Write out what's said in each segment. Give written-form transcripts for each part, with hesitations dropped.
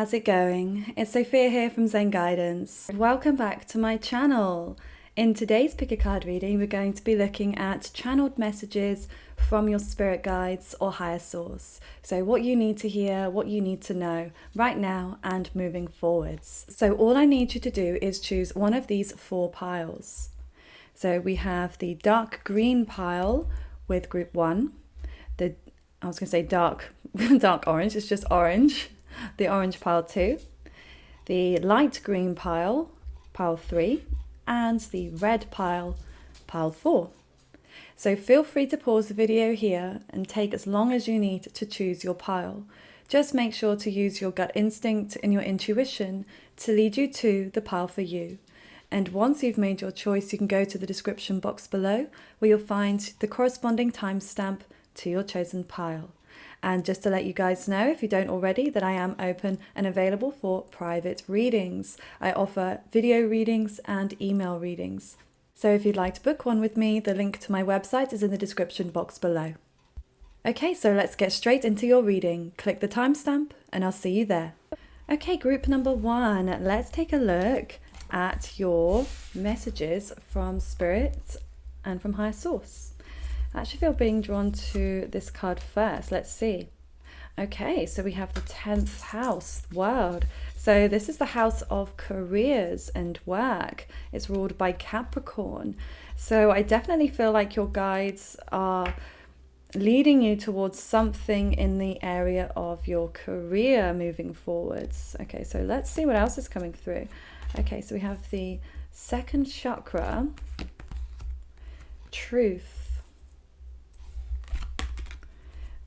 how's it going? It's Sophia here from Zen Guidance. Welcome back to my channel. In today's pick a card reading, we're going to be looking at channeled messages from your spirit guides or higher source. So what you need to hear, what you need to know right now and moving forwards. So all I need you to do is choose one of these 4 piles. So we have the dark green pile with group 1. I was going to say dark orange, it's just orange. The orange pile 2. The light green pile 3. And the red pile 4. So feel free to pause the video here and take as long as you need to choose your pile. Just make sure to use your gut instinct and your intuition to lead you to the pile for you. And once you've made your choice, you can go to the description box below where you'll find the corresponding timestamp to your chosen pile. And just to let you guys know, if you don't already, that I am open and available for private readings. I offer video readings and email readings. So if you'd like to book one with me, the link to my website is in the description box below. Okay, so let's get straight into your reading. Click the timestamp and I'll see you there. Okay, group number 1, let's take a look at your messages from Spirit and from Higher Source. I actually feel being drawn to this card first. Let's see. Okay, so we have the 10th house, world. So this is the house of careers and work. It's ruled by Capricorn. So I definitely feel like your guides are leading you towards something in the area of your career moving forwards. Okay, so let's see what else is coming through. Okay, so we have the 2nd chakra, truth.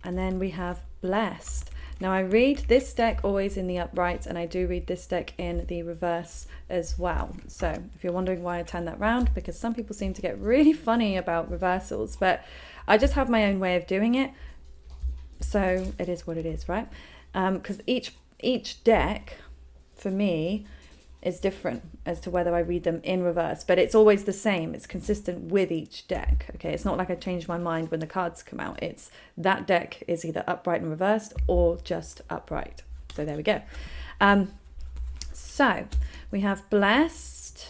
And then we have blessed. Now I read this deck always in the upright and I do read this deck in the reverse as well. So if you're wondering why I turn that round, because some people seem to get really funny about reversals, but I just have my own way of doing it. So it is what it is, right? Because each deck for me is different as to whether I read them in reverse, but it's always the same. It's consistent with each deck. Okay, it's not like I change my mind when the cards come out. It's that deck is either upright and reversed or just upright. So there we go. So we have blessed,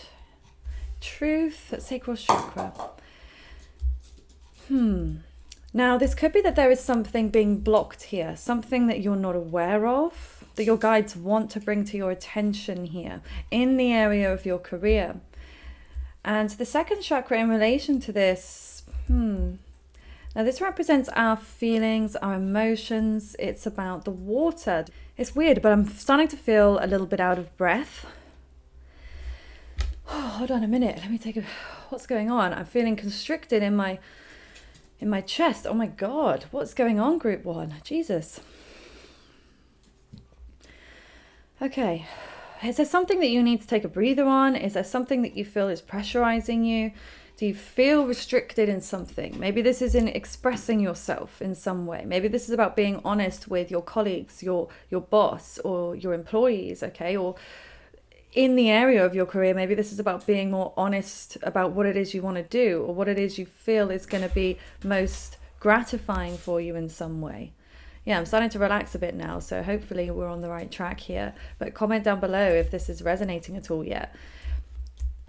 truth, sacral chakra. Now this could be that there is something being blocked here, something that you're not aware of, that your guides want to bring to your attention here in the area of your career. And the 2nd chakra in relation to this, now this represents our feelings, our emotions. It's about the water. It's weird, but I'm starting to feel a little bit out of breath. Oh, hold on a minute. Let me take a, what's going on? I'm feeling constricted in my chest. Oh my God, what's going on, group 1? Jesus. Okay, is there something that you need to take a breather on? Is there something that you feel is pressurizing you? Do you feel restricted in something? Maybe this is in expressing yourself in some way. Maybe this is about being honest with your colleagues, your boss or your employees, okay? Or in the area of your career, maybe this is about being more honest about what it is you want to do or what it is you feel is going to be most gratifying for you in some way. Yeah, I'm starting to relax a bit now, so hopefully we're on the right track here. But comment down below if this is resonating at all yet.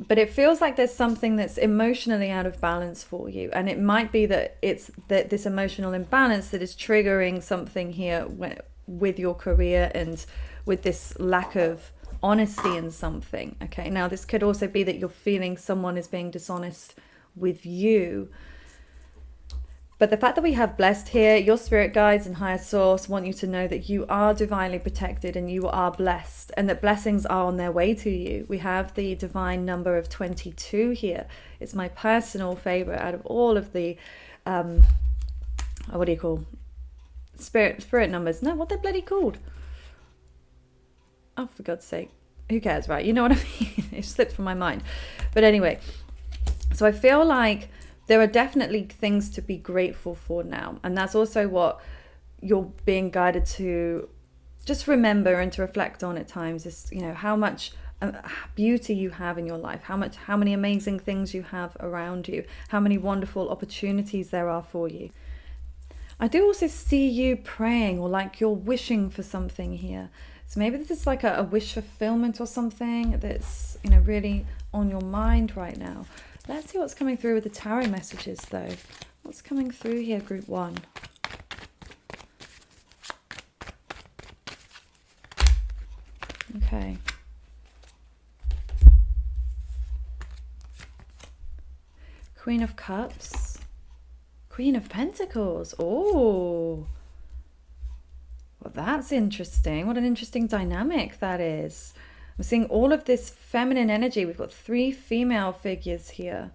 But it feels like there's something that's emotionally out of balance for you. And it might be that it's that this emotional imbalance that is triggering something here with your career and with this lack of honesty in something. Okay, now this could also be that you're feeling someone is being dishonest with you. But the fact that we have blessed here, your spirit guides and higher source want you to know that you are divinely protected and you are blessed and that blessings are on their way to you. We have the divine number of 22 here. It's my personal favorite out of all of the, what do you call, spirit numbers? No, what they're bloody called? Oh, for God's sake. Who cares, right? You know what I mean? It slipped from my mind. But anyway, so I feel like there are definitely things to be grateful for now. And that's also what you're being guided to just remember and to reflect on at times is, you know, how much beauty you have in your life, how many amazing things you have around you, how many wonderful opportunities there are for you. I do also see you praying or like you're wishing for something here. So maybe this is like a wish fulfillment or something that's, you know, really on your mind right now. Let's see what's coming through with the tarot messages though. What's coming through here, group 1? Okay. Queen of Cups. Queen of Pentacles. Oh. Well, that's interesting. What an interesting dynamic that is. I'm seeing all of this feminine energy. We've got 3 female figures here.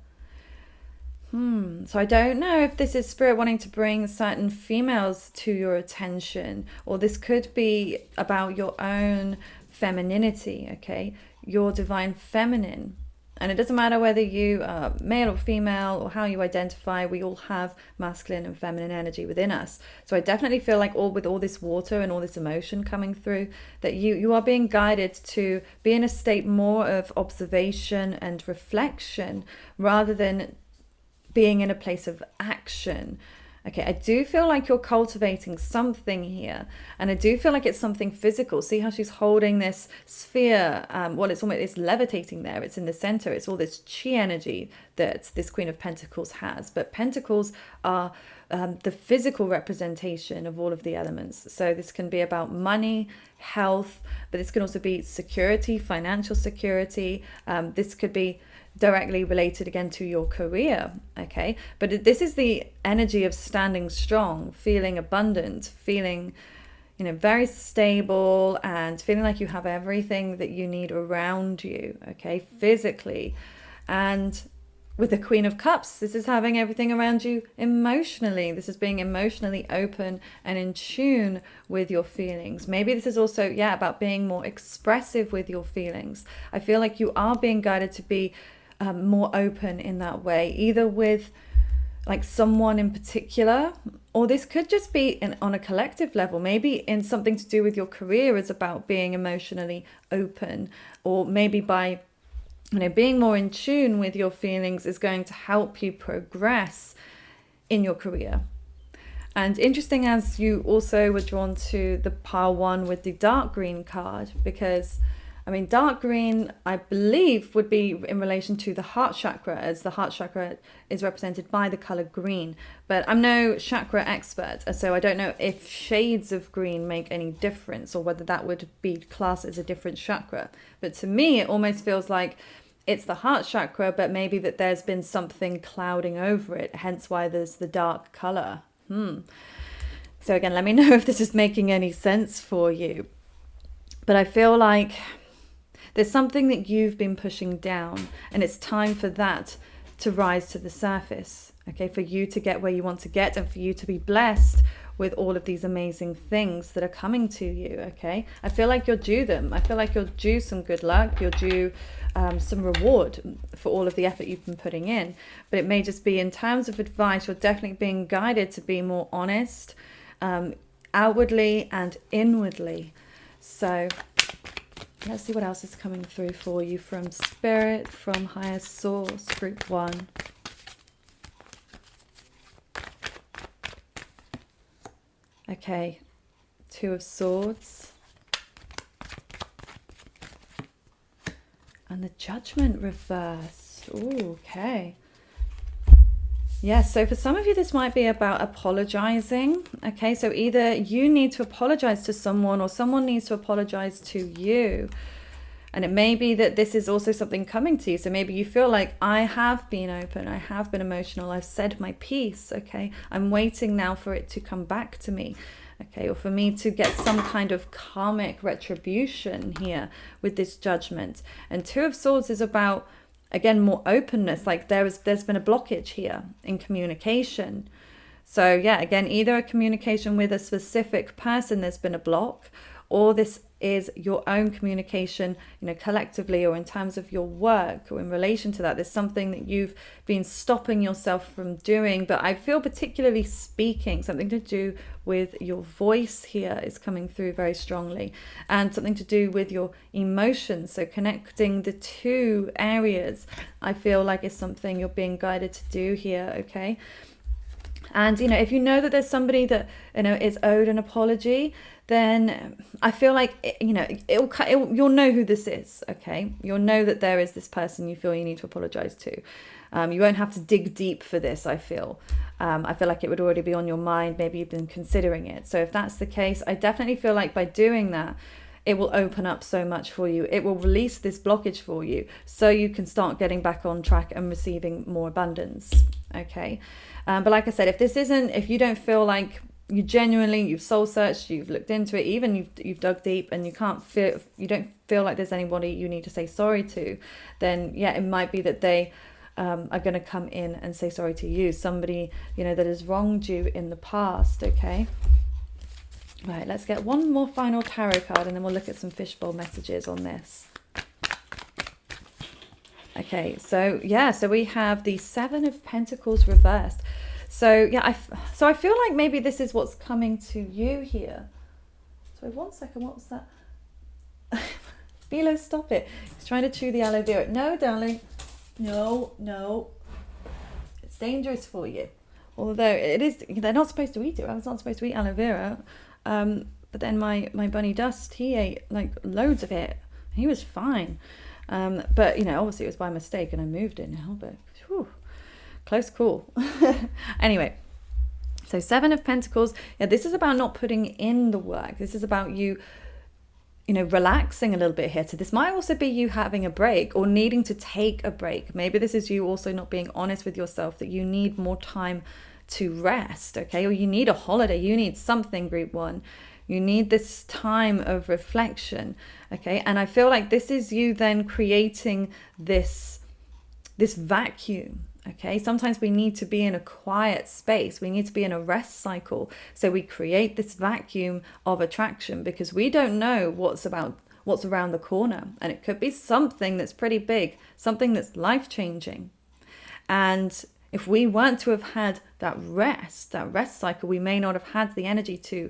So I don't know if this is Spirit wanting to bring certain females to your attention, or this could be about your own femininity, okay? Your divine feminine. And it doesn't matter whether you are male or female or how you identify, we all have masculine and feminine energy within us. So I definitely feel like with all this water and all this emotion coming through, that you are being guided to be in a state more of observation and reflection rather than being in a place of action. Okay, I do feel like you're cultivating something here, and I do feel like it's something physical. See how she's holding this sphere? It's levitating there. It's in the center. It's all this chi energy that this Queen of Pentacles has. But Pentacles are the physical representation of all of the elements. So this can be about money, health, but this can also be security, financial security. This could be directly related again to your career, okay? But this is the energy of standing strong, feeling abundant, feeling, you know, very stable, and feeling like you have everything that you need around you, okay, physically. And with the Queen of Cups, this is having everything around you emotionally. This is being emotionally open and in tune with your feelings. Maybe this is also, about being more expressive with your feelings. I feel like you are being guided to be more open in that way, either with like someone in particular, or this could just be on a collective level. Maybe in something to do with your career is about being emotionally open, or maybe by, you know, being more in tune with your feelings is going to help you progress in your career. And interesting, as you also were drawn to the pile 1 with the dark green card, because I mean, dark green, I believe, would be in relation to the heart chakra, as the heart chakra is represented by the color green. But I'm no chakra expert, so I don't know if shades of green make any difference, or whether that would be classed as a different chakra. But to me, it almost feels like it's the heart chakra, but maybe that there's been something clouding over it, hence why there's the dark color. So again, let me know if this is making any sense for you. But I feel like there's something that you've been pushing down, and it's time for that to rise to the surface, okay? For you to get where you want to get, and for you to be blessed with all of these amazing things that are coming to you, okay? I feel like you're due them. I feel like you're due some good luck. You're due some reward for all of the effort you've been putting in. But it may just be, in terms of advice, you're definitely being guided to be more honest, outwardly and inwardly. So let's see what else is coming through for you from Spirit, from Higher Source, Group 1. Okay, 2 of Swords. And the Judgment reversed. Ooh, okay. Yes, so for some of you, this might be about apologizing. Okay, so either you need to apologize to someone, or someone needs to apologize to you. And it may be that this is also something coming to you. So maybe you feel like, I have been open, I have been emotional, I've said my piece, okay? I'm waiting now for it to come back to me, okay? Or for me to get some kind of karmic retribution here with this Judgment. And 2 of Swords is about, again, more openness. Like there's been a blockage here in communication. So yeah, again, either a communication with a specific person, there's been a block, or this is your own communication, you know, collectively, or in terms of your work, or in relation to that, there's something that you've been stopping yourself from doing. But I feel particularly speaking, something to do with your voice here is coming through very strongly, and something to do with your emotions. So connecting the 2 areas, I feel like is something you're being guided to do here, okay? And, if you know that there's somebody that, is owed an apology, then I feel like, you'll know who this is, okay? You'll know that there is this person you feel you need to apologize to. You won't have to dig deep for this, I feel. I feel like it would already be on your mind. Maybe you've been considering it. So if that's the case, I definitely feel like by doing that, it will open up so much for you. It will release this blockage for you so you can start getting back on track and receiving more abundance, okay? But like I said, if you don't feel like you've soul searched, you've looked into it, even you've dug deep and you don't feel like there's anybody you need to say sorry to, then yeah, it might be that they are going to come in and say sorry to you, somebody, that has wronged you in the past, okay? Right, let's get one more final tarot card and then we'll look at some fishbowl messages on this. Okay, so we have the Seven of Pentacles reversed. So yeah, I feel like maybe this is what's coming to you here. So 1 second, what was that? Philo, stop it. He's trying to chew the aloe vera. No, darling. No. It's dangerous for you. Although they're not supposed to eat it. I was not supposed to eat aloe vera. But then my bunny Dust, he ate like loads of it. He was fine. But obviously it was by mistake and I moved it now, but whew, close call. Anyway, so Seven of Pentacles. Yeah, this is about not putting in the work. This is about you, relaxing a little bit here. So this might also be you having a break or needing to take a break. Maybe this is you also not being honest with yourself that you need more time to rest, okay? Or you need a holiday, you need something, group one. You need this time of reflection, okay? And I feel like this is you then creating this vacuum, okay? Sometimes we need to be in a quiet space. We need to be in a rest cycle. So we create this vacuum of attraction because we don't know what's around the corner. And it could be something that's pretty big, something that's life-changing. And if we weren't to have had that rest cycle, we may not have had the energy to,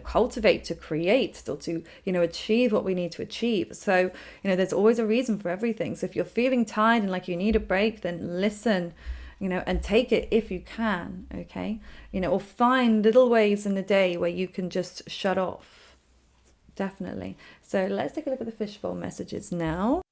cultivate, to create, or to, achieve what we need to achieve. So, there's always a reason for everything. So if you're feeling tired and like you need a break, then listen, and take it if you can, okay? Or find little ways in the day where you can just shut off. Definitely. So let's take a look at the fishbowl messages now.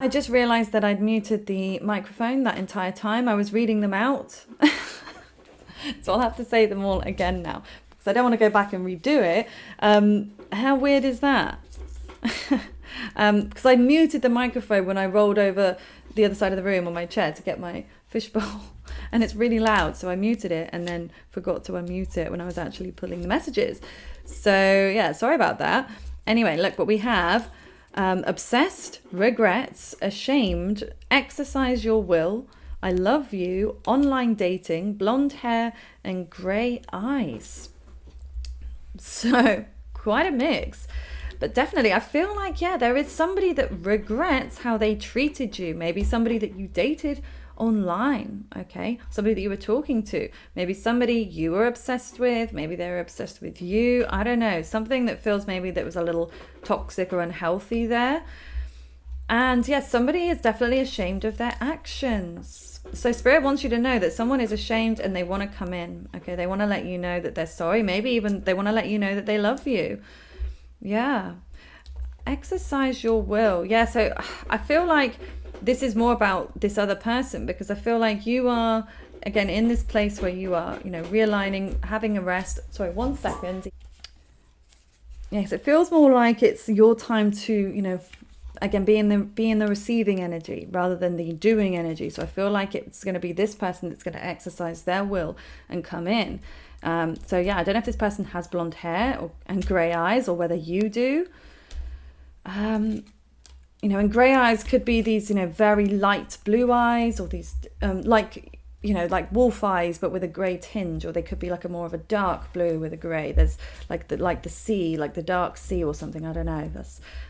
I just realized that I'd muted the microphone that entire time. I was reading them out. So I'll have to say them all again now because I don't want to go back and redo it. How weird is that? Because I muted the microphone when I rolled over the other side of the room on my chair to get my fishbowl. And it's really loud, so I muted it and then forgot to unmute it when I was actually pulling the messages. So yeah, sorry about that. Anyway, look what we have. Obsessed, regrets, ashamed, exercise your will, I love you, online dating, blonde hair, and grey eyes. So quite a mix. But definitely, I feel like, there is somebody that regrets how they treated you. Maybe somebody that you dated online, okay? Somebody that you were talking to. Maybe somebody you were obsessed with. Maybe they were obsessed with you. I don't know. Something that feels maybe that was a little toxic or unhealthy there. And yes, somebody is definitely ashamed of their actions. So Spirit wants you to know that someone is ashamed and they want to come in, okay? They want to let you know that they're sorry. Maybe even they want to let you know that they love you. Yeah. Exercise your will. Yeah, so I feel like this is more about this other person because I feel like you are, again, in this place where you are, realigning, having a rest. Sorry, 1 second. Yes, it feels more like it's your time to, again, be in the receiving energy rather than the doing energy. So I feel like it's going to be this person that's going to exercise their will and come in. So yeah, I don't know if this person has blonde hair and grey eyes or whether you do. And grey eyes could be these, very light blue eyes or these, you know, like wolf eyes, but with a grey tinge, or they could be like a more of a dark blue with a grey. There's like the sea, like the dark sea or something. I don't know.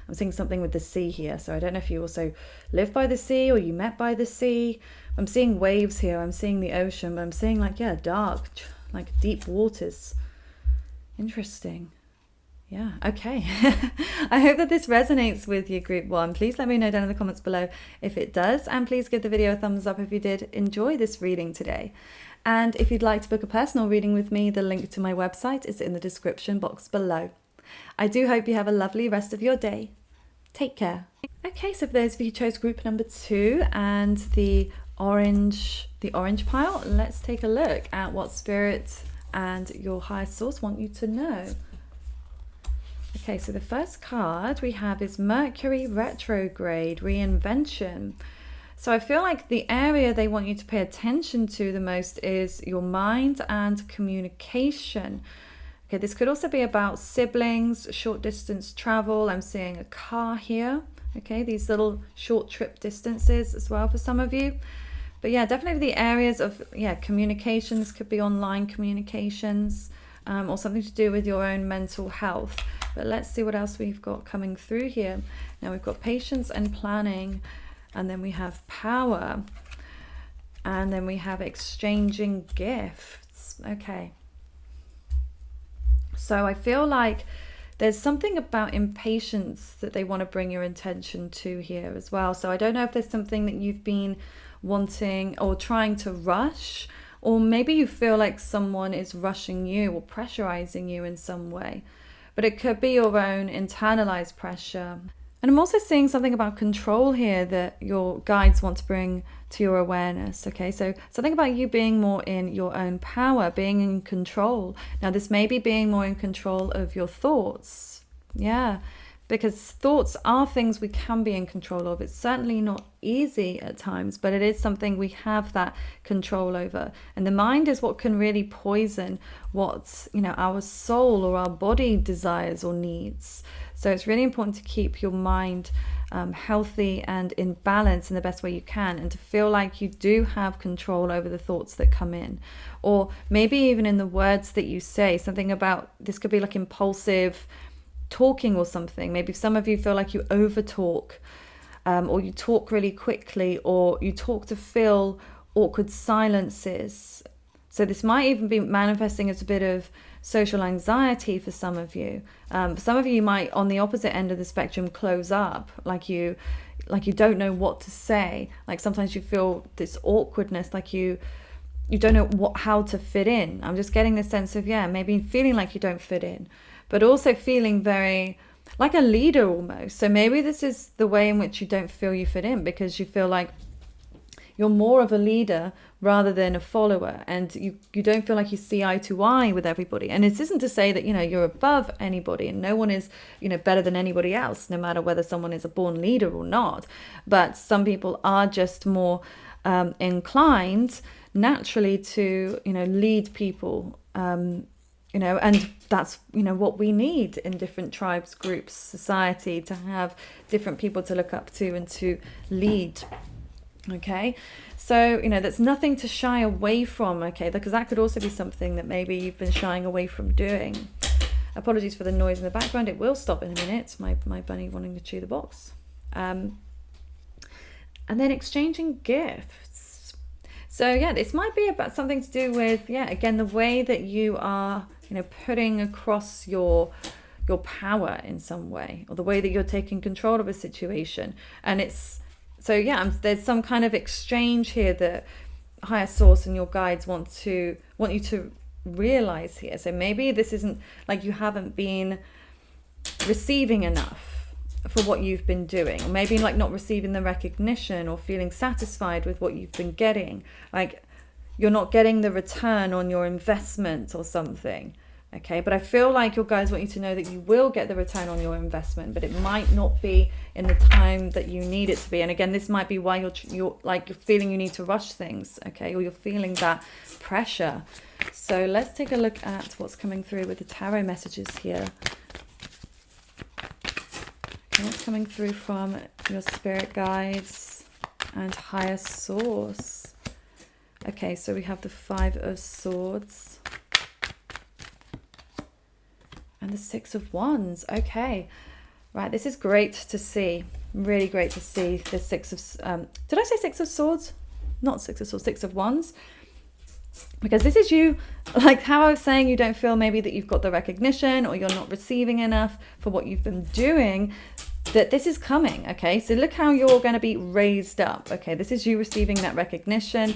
I'm seeing something with the sea here. So I don't know if you also live by the sea or you met by the sea. I'm seeing waves here. I'm seeing the ocean, but I'm seeing like, yeah, dark, like deep waters. Interesting. Yeah, okay. I hope that this resonates with you, group 1. Please let me know down in the comments below if it does, and please give the video a thumbs up if you did enjoy this reading today. And if you'd like to book a personal reading with me, the link to my website is in the description box below. I do hope you have a lovely rest of your day. Take care. Okay, so for those of you who chose group number 2 and the orange pile, let's take a look at what Spirit and your higher source want you to know. Okay, so the first card we have is Mercury retrograde, reinvention. So I feel like the area they want you to pay attention to the most is your mind and communication. Okay, this could also be about siblings, short distance travel. I'm seeing a car here. Okay, these little short trip distances as well for some of you. But yeah, definitely the areas of, yeah, communications, could be online communications, or something to do with your own mental health. But let's see what else we've got coming through here. Now we've got patience and planning, and then we have power, and then we have exchanging gifts. Okay. So I feel like there's something about impatience that they want to bring your attention to here as well. So I don't know if there's something that you've been wanting or trying to rush, or maybe you feel like someone is rushing you or pressurizing you in some way. But it could be your own internalized pressure. And I'm also seeing something about control here that your guides want to bring to your awareness. Okay, so something about you being more in your own power, being in control. Now this may be being more in control of your thoughts. Yeah, because thoughts are things we can be in control of. It's certainly not easy at times, but it is something we have that control over. And the mind is what can really poison what, you know, our soul or our body desires or needs. So it's really important to keep your mind healthy and in balance in the best way you can, and to feel like you do have control over the thoughts that come in, or maybe even in the words that you say. Something about this could be like impulsive talking or something. Maybe some of you feel like you over talk, or you talk really quickly, or you talk to fill awkward silences. So this might even be manifesting as a bit of social anxiety for some of you. For some of you might, on the opposite end of the spectrum, close up, like you don't know what to say. Like sometimes you feel this awkwardness, like you don't know how to fit in. I'm just getting this sense of, yeah, maybe feeling like you don't fit in, but also feeling very like a leader almost. So maybe this is the way in which you don't feel you fit in, because you feel like you're more of a leader rather than a follower, and you don't feel like you see eye to eye with everybody. And it isn't to say that, you know, you're above anybody, and no one is, you know, better than anybody else, no matter whether someone is a born leader or not. But some people are just more inclined naturally to, you know, lead people, you know, and that's, you know, what we need in different tribes, groups, society, to have different people to look up to and to lead. Okay, so, you know, that's nothing to shy away from, okay, because that could also be something that maybe you've been shying away from doing. Apologies for the noise in the background. It will stop in a minute. My bunny wanting to chew the box. And then exchanging gifts. So yeah, this might be about something to do with, yeah, again, the way that you are, you know, putting across your power in some way, or the way that you're taking control of a situation. And it's, so yeah, there's some kind of exchange here that higher source and your guides want you to realize here. So maybe this isn't like you haven't been receiving enough for what you've been doing, or maybe like not receiving the recognition or feeling satisfied with what you've been getting. Like you're not getting the return on your investment or something. Okay, but I feel like your guides want you to know that you will get the return on your investment, but it might not be in the time that you need it to be. And again, this might be why you're feeling you need to rush things, okay, or you're feeling that pressure. So let's take a look at what's coming through with the tarot messages here. Okay, what's coming through from your spirit guides and higher source? Okay, so we have the Five of Swords and the Six of Wands. Okay, right, this is great to see. Really great to see the Six of... did I say Six of Swords? Not Six of Swords, Six of Wands. Because this is you, like how I was saying, you don't feel maybe that you've got the recognition or you're not receiving enough for what you've been doing, that this is coming, okay? So look how you're going to be raised up, okay? This is you receiving that recognition,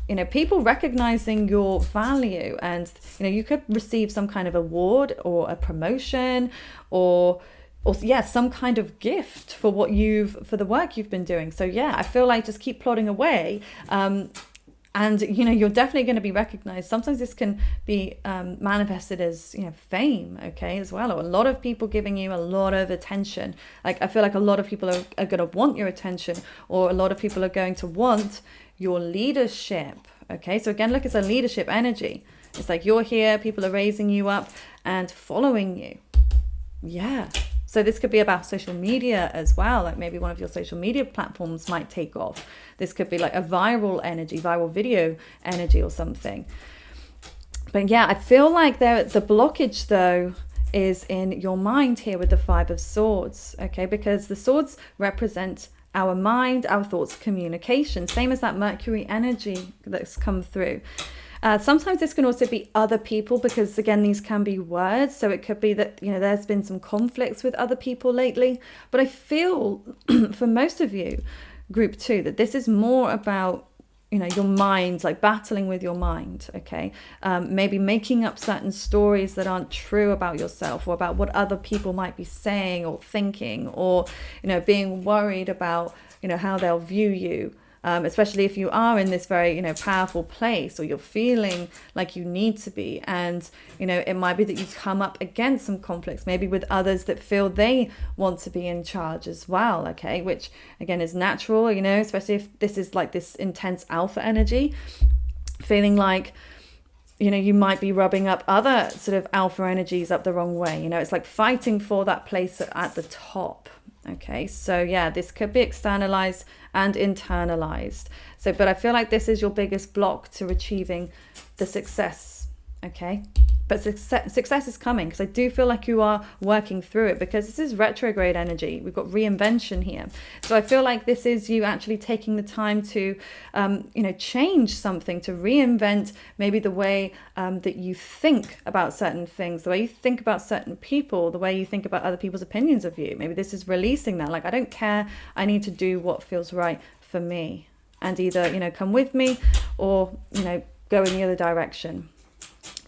you know, people recognizing your value, and, you know, you could receive some kind of award or a promotion or yeah, some kind of gift for for the work you've been doing. So yeah, I feel like just keep plodding away. And, you know, you're definitely going to be recognized. Sometimes this can be manifested as, you know, fame, okay, as well. Or a lot of people giving you a lot of attention. Like, I feel like a lot of people are going to want your attention, or a lot of people are going to want your leadership, okay? So again, look, it's a leadership energy. It's like you're here, people are raising you up and following you. Yeah. So this could be about social media as well. Like maybe one of your social media platforms might take off. This could be like a viral energy, viral video energy or something. But yeah, I feel like the blockage though is in your mind here with the Five of Swords, okay? Because the swords represent our mind, our thoughts, communication, same as that Mercury energy that's come through. Sometimes this can also be other people, because again, these can be words. So it could be that, you know, there's been some conflicts with other people lately. But I feel for most of you, group 2, that this is more about, you know, your mind, like battling with your mind, okay? Maybe making up certain stories that aren't true about yourself, or about what other people might be saying or thinking, or, you know, being worried about, you know, how they'll view you. Especially if you are in this very, you know, powerful place, or you're feeling like you need to be. And, you know, it might be that you come up against some conflicts, maybe with others that feel they want to be in charge as well, okay? Which, again, is natural, you know, especially if this is like this intense alpha energy, feeling like, you know, you might be rubbing up other sort of alpha energies up the wrong way. You know, it's like fighting for that place at the top. Okay, so yeah, this could be externalized and internalized. So, but I feel like this is your biggest block to achieving the success. Okay, but success is coming, because I do feel like you are working through it, because this is retrograde energy. We've got reinvention here. So I feel like this is you actually taking the time to, you know, change something, to reinvent maybe the way that you think about certain things, the way you think about certain people, the way you think about other people's opinions of you. Maybe this is releasing that. Like, I don't care. I need to do what feels right for me, and either, you know, come with me, or, you know, go in the other direction.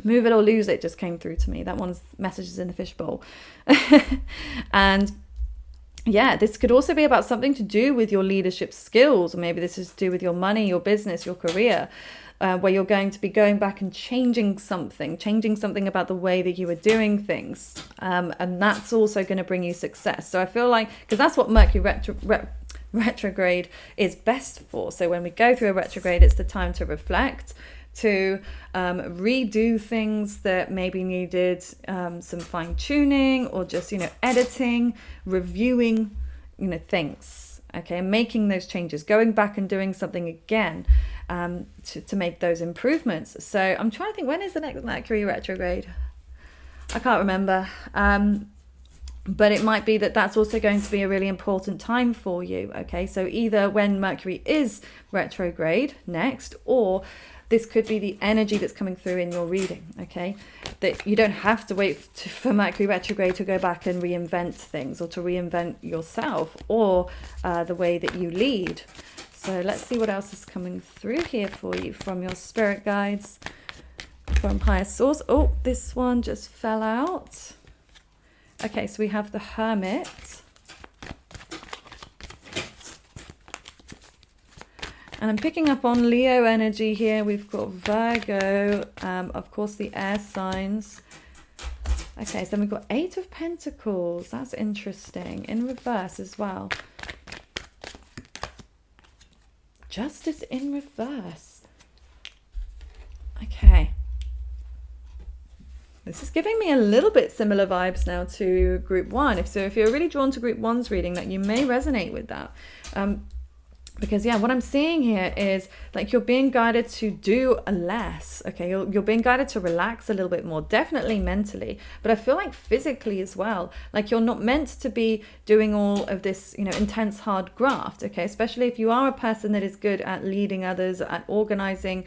Move it or lose it just came through to me. That one's messages in the fishbowl. And yeah, this could also be about something to do with your leadership skills, or maybe this is to do with your money, your business, your career, where you're going to be going back and changing something about the way that you are doing things. And that's also going to bring you success. So I feel like, because that's what Mercury retrograde is best for. So when we go through a retrograde, it's the time to reflect, to redo things that maybe needed some fine tuning, or just, you know, editing, reviewing, you know, things, okay, making those changes, going back and doing something again to make those improvements. So I'm trying to think, when is the next Mercury retrograde? I can't remember. But it might be that that's also going to be a really important time for you, okay? So either when Mercury is retrograde next, or this could be the energy that's coming through in your reading, okay? That you don't have to wait for Mercury retrograde to go back and reinvent things, or to reinvent yourself, or the way that you lead. So let's see what else is coming through here for you from your spirit guides, from higher source. Oh, this one just fell out. Okay, so we have the Hermit. And I'm picking up on Leo energy here. We've got Virgo, of course, the air signs. Okay, so then we've got Eight of Pentacles. That's interesting. In reverse as well. Justice in reverse. Okay. This is giving me a little bit similar vibes now to group 1. If you're really drawn to group 1's reading, that you may resonate with that. Because yeah, what I'm seeing here is like you're being guided to do less. Okay, you're being guided to relax a little bit more, definitely mentally, but I feel like physically as well. Like you're not meant to be doing all of this, you know, intense hard graft. Okay, especially if you are a person that is good at leading others, at organizing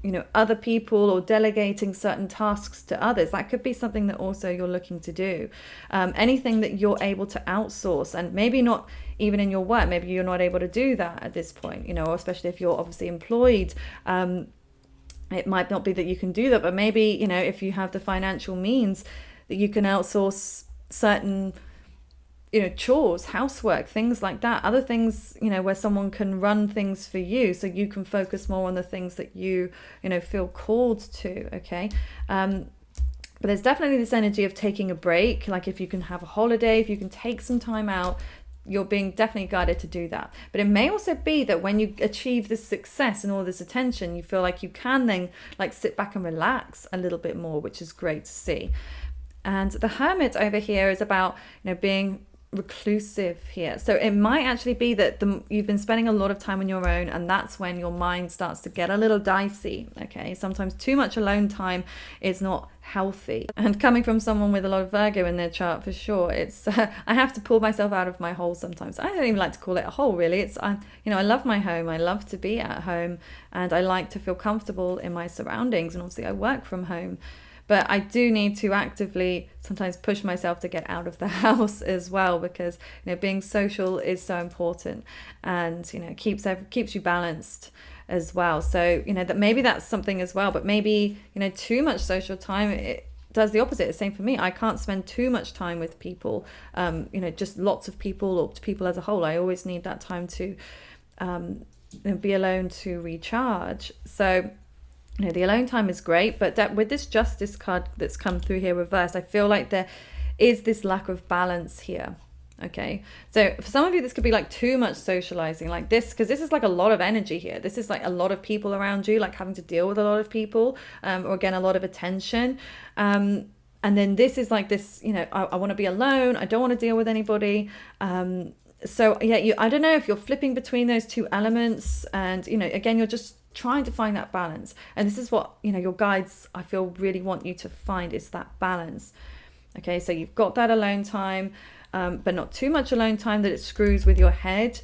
you know, other people, or delegating certain tasks to others. That could be something that also you're looking to do. Anything that you're able to outsource, and maybe not even in your work, maybe you're not able to do that at this point, you know, or especially if you're obviously employed. It might not be that you can do that, but maybe, you know, if you have the financial means, that you can outsource certain, you know, chores, housework, things like that, other things, you know, where someone can run things for you, so you can focus more on the things that you know, feel called to. Okay. But there's definitely this energy of taking a break. Like if you can have a holiday, if you can take some time out, you're being definitely guided to do that. But it may also be that when you achieve this success and all this attention, you feel like you can then like sit back and relax a little bit more, which is great to see. And the Hermit over here is about, you know, being reclusive here. So it might actually be that you've been spending a lot of time on your own, and that's when your mind starts to get a little dicey. Okay, sometimes too much alone time is not healthy, and coming from someone with a lot of Virgo in their chart, for sure, it's I have to pull myself out of my hole sometimes. I don't even like to call it a hole, really. It's you know, I love my home, I love to be at home, and I like to feel comfortable in my surroundings, and obviously I work from home. But I do need to actively sometimes push myself to get out of the house as well, because, you know, being social is so important, and, you know, keeps you balanced as well. So, you know, that maybe that's something as well. But maybe, you know, too much social time, it does the opposite. It's the same for me. I can't spend too much time with people, you know, just lots of people, or people as a whole. I always need that time to you know, be alone to recharge. So, you know, the alone time is great, but that with this Justice card that's come through here reversed, I feel like there is this lack of balance here. Okay, so for some of you, this could be like too much socializing, like this, because this is like a lot of energy here. This is like a lot of people around you, like having to deal with a lot of people, or again, a lot of attention. And then this is like this, you know, I want to be alone. I don't want to deal with anybody. So yeah, I don't know if you're flipping between those two elements, and, you know, again, you're just trying to find that balance. And this is what, you know, your guides, I feel, really want you to find, is that balance. Okay, so you've got that alone time, but not too much alone time that it screws with your head.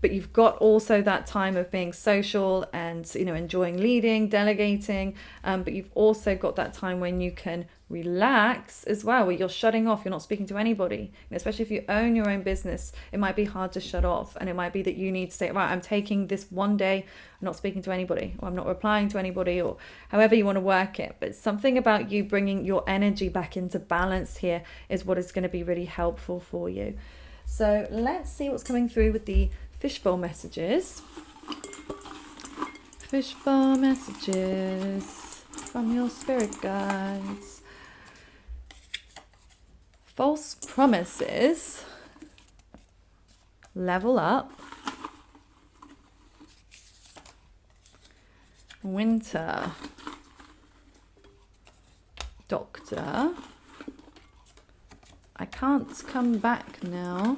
But you've got also that time of being social and, you know, enjoying leading, delegating. But you've also got that time when you can relax as well, where you're shutting off, you're not speaking to anybody. And especially if you own your own business, it might be hard to shut off. And it might be that you need to say, right, I'm taking this one day, I'm not speaking to anybody, or I'm not replying to anybody, or however you want to work it. But something about you bringing your energy back into balance here is what is going to be really helpful for you. So let's see what's coming through with the fishbowl messages. Fishbowl messages from your spirit guides. False promises. Level up. Winter. Doctor. I can't come back now.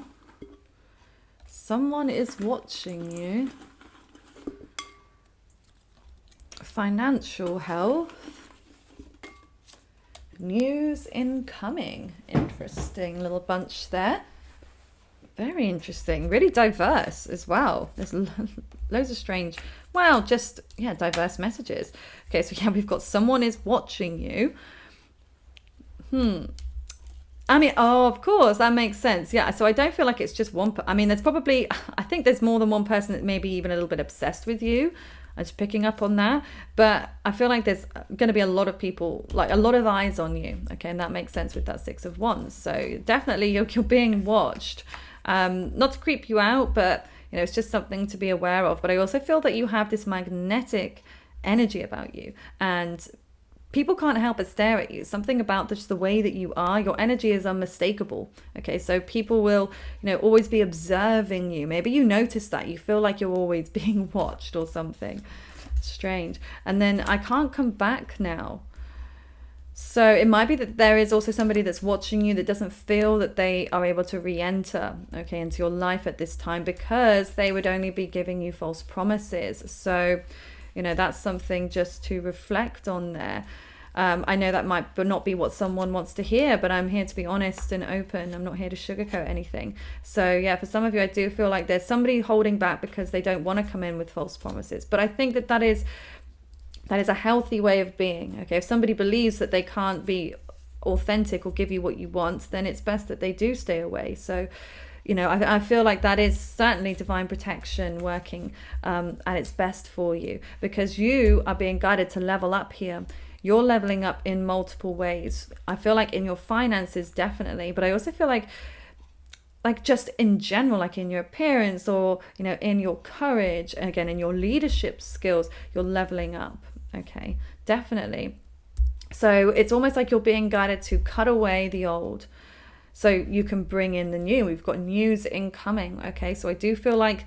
Someone is watching you. Financial health. News incoming. Interesting little bunch there. Very interesting. Really diverse as well. There's loads of strange, well, just, yeah, diverse messages. Okay, so yeah, we've got someone is watching you. I mean, oh, of course, that makes sense. Yeah, so I don't feel like it's just one. I mean, there's probably, I think there's more than one person that may be even a little bit obsessed with you. I'm just picking up on that. But I feel like there's going to be a lot of people, like a lot of eyes on you. Okay, and that makes sense with that Six of Wands. So definitely you're being watched. Not to creep you out, but, you know, it's just something to be aware of. But I also feel that you have this magnetic energy about you, and people can't help but stare at you. Something about just the way that you are, your energy is unmistakable. Okay, so people will, you know, always be observing you. Maybe you notice that. You feel like you're always being watched or something. Strange. And then I can't come back now. So it might be that there is also somebody that's watching you that doesn't feel that they are able to re-enter, okay, into your life at this time, because they would only be giving you false promises. So, you know, that's something just to reflect on there. I know that might not be what someone wants to hear, but I'm here to be honest and open. I'm not here to sugarcoat anything. So yeah, for some of you, I do feel like there's somebody holding back because they don't want to come in with false promises. But I think that is a healthy way of being. Okay, if somebody believes that they can't be authentic or give you what you want, then it's best that they do stay away. So, you know, I feel like that is certainly divine protection working at its best for you, because you are being guided to level up here. You're leveling up in multiple ways. I feel like in your finances, definitely, but I also feel like just in general, like in your appearance, or, you know, in your courage, and again, in your leadership skills, you're leveling up. Okay, definitely. So it's almost like you're being guided to cut away the old so you can bring in the new. We've got news incoming. Okay, so I do feel like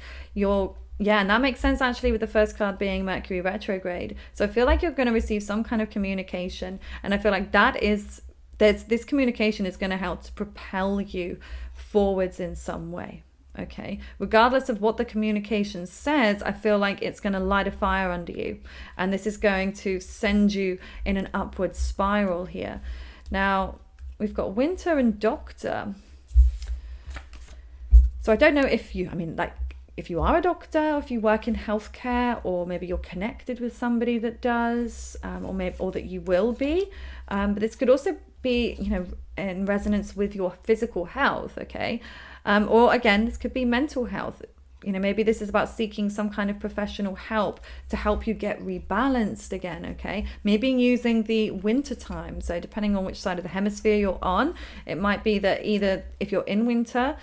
and that makes sense actually with the first card being Mercury retrograde. So I feel like you're going to receive some kind of communication, and I feel like this communication is going to help to propel you forwards in some way. Okay, regardless of what the communication says, I feel like it's going to light a fire under you, and this is going to send you in an upward spiral here. Now we've got Winter and Doctor. So I don't know if you are a doctor, or if you work in healthcare, or maybe you're connected with somebody that does, or that you will be. But this could also be, you know, in resonance with your physical health, okay? Or again, this could be mental health. You know, maybe this is about seeking some kind of professional help to help you get rebalanced again, okay? Maybe using the winter time. So depending on which side of the hemisphere you're on, it might be that either if you're in winter,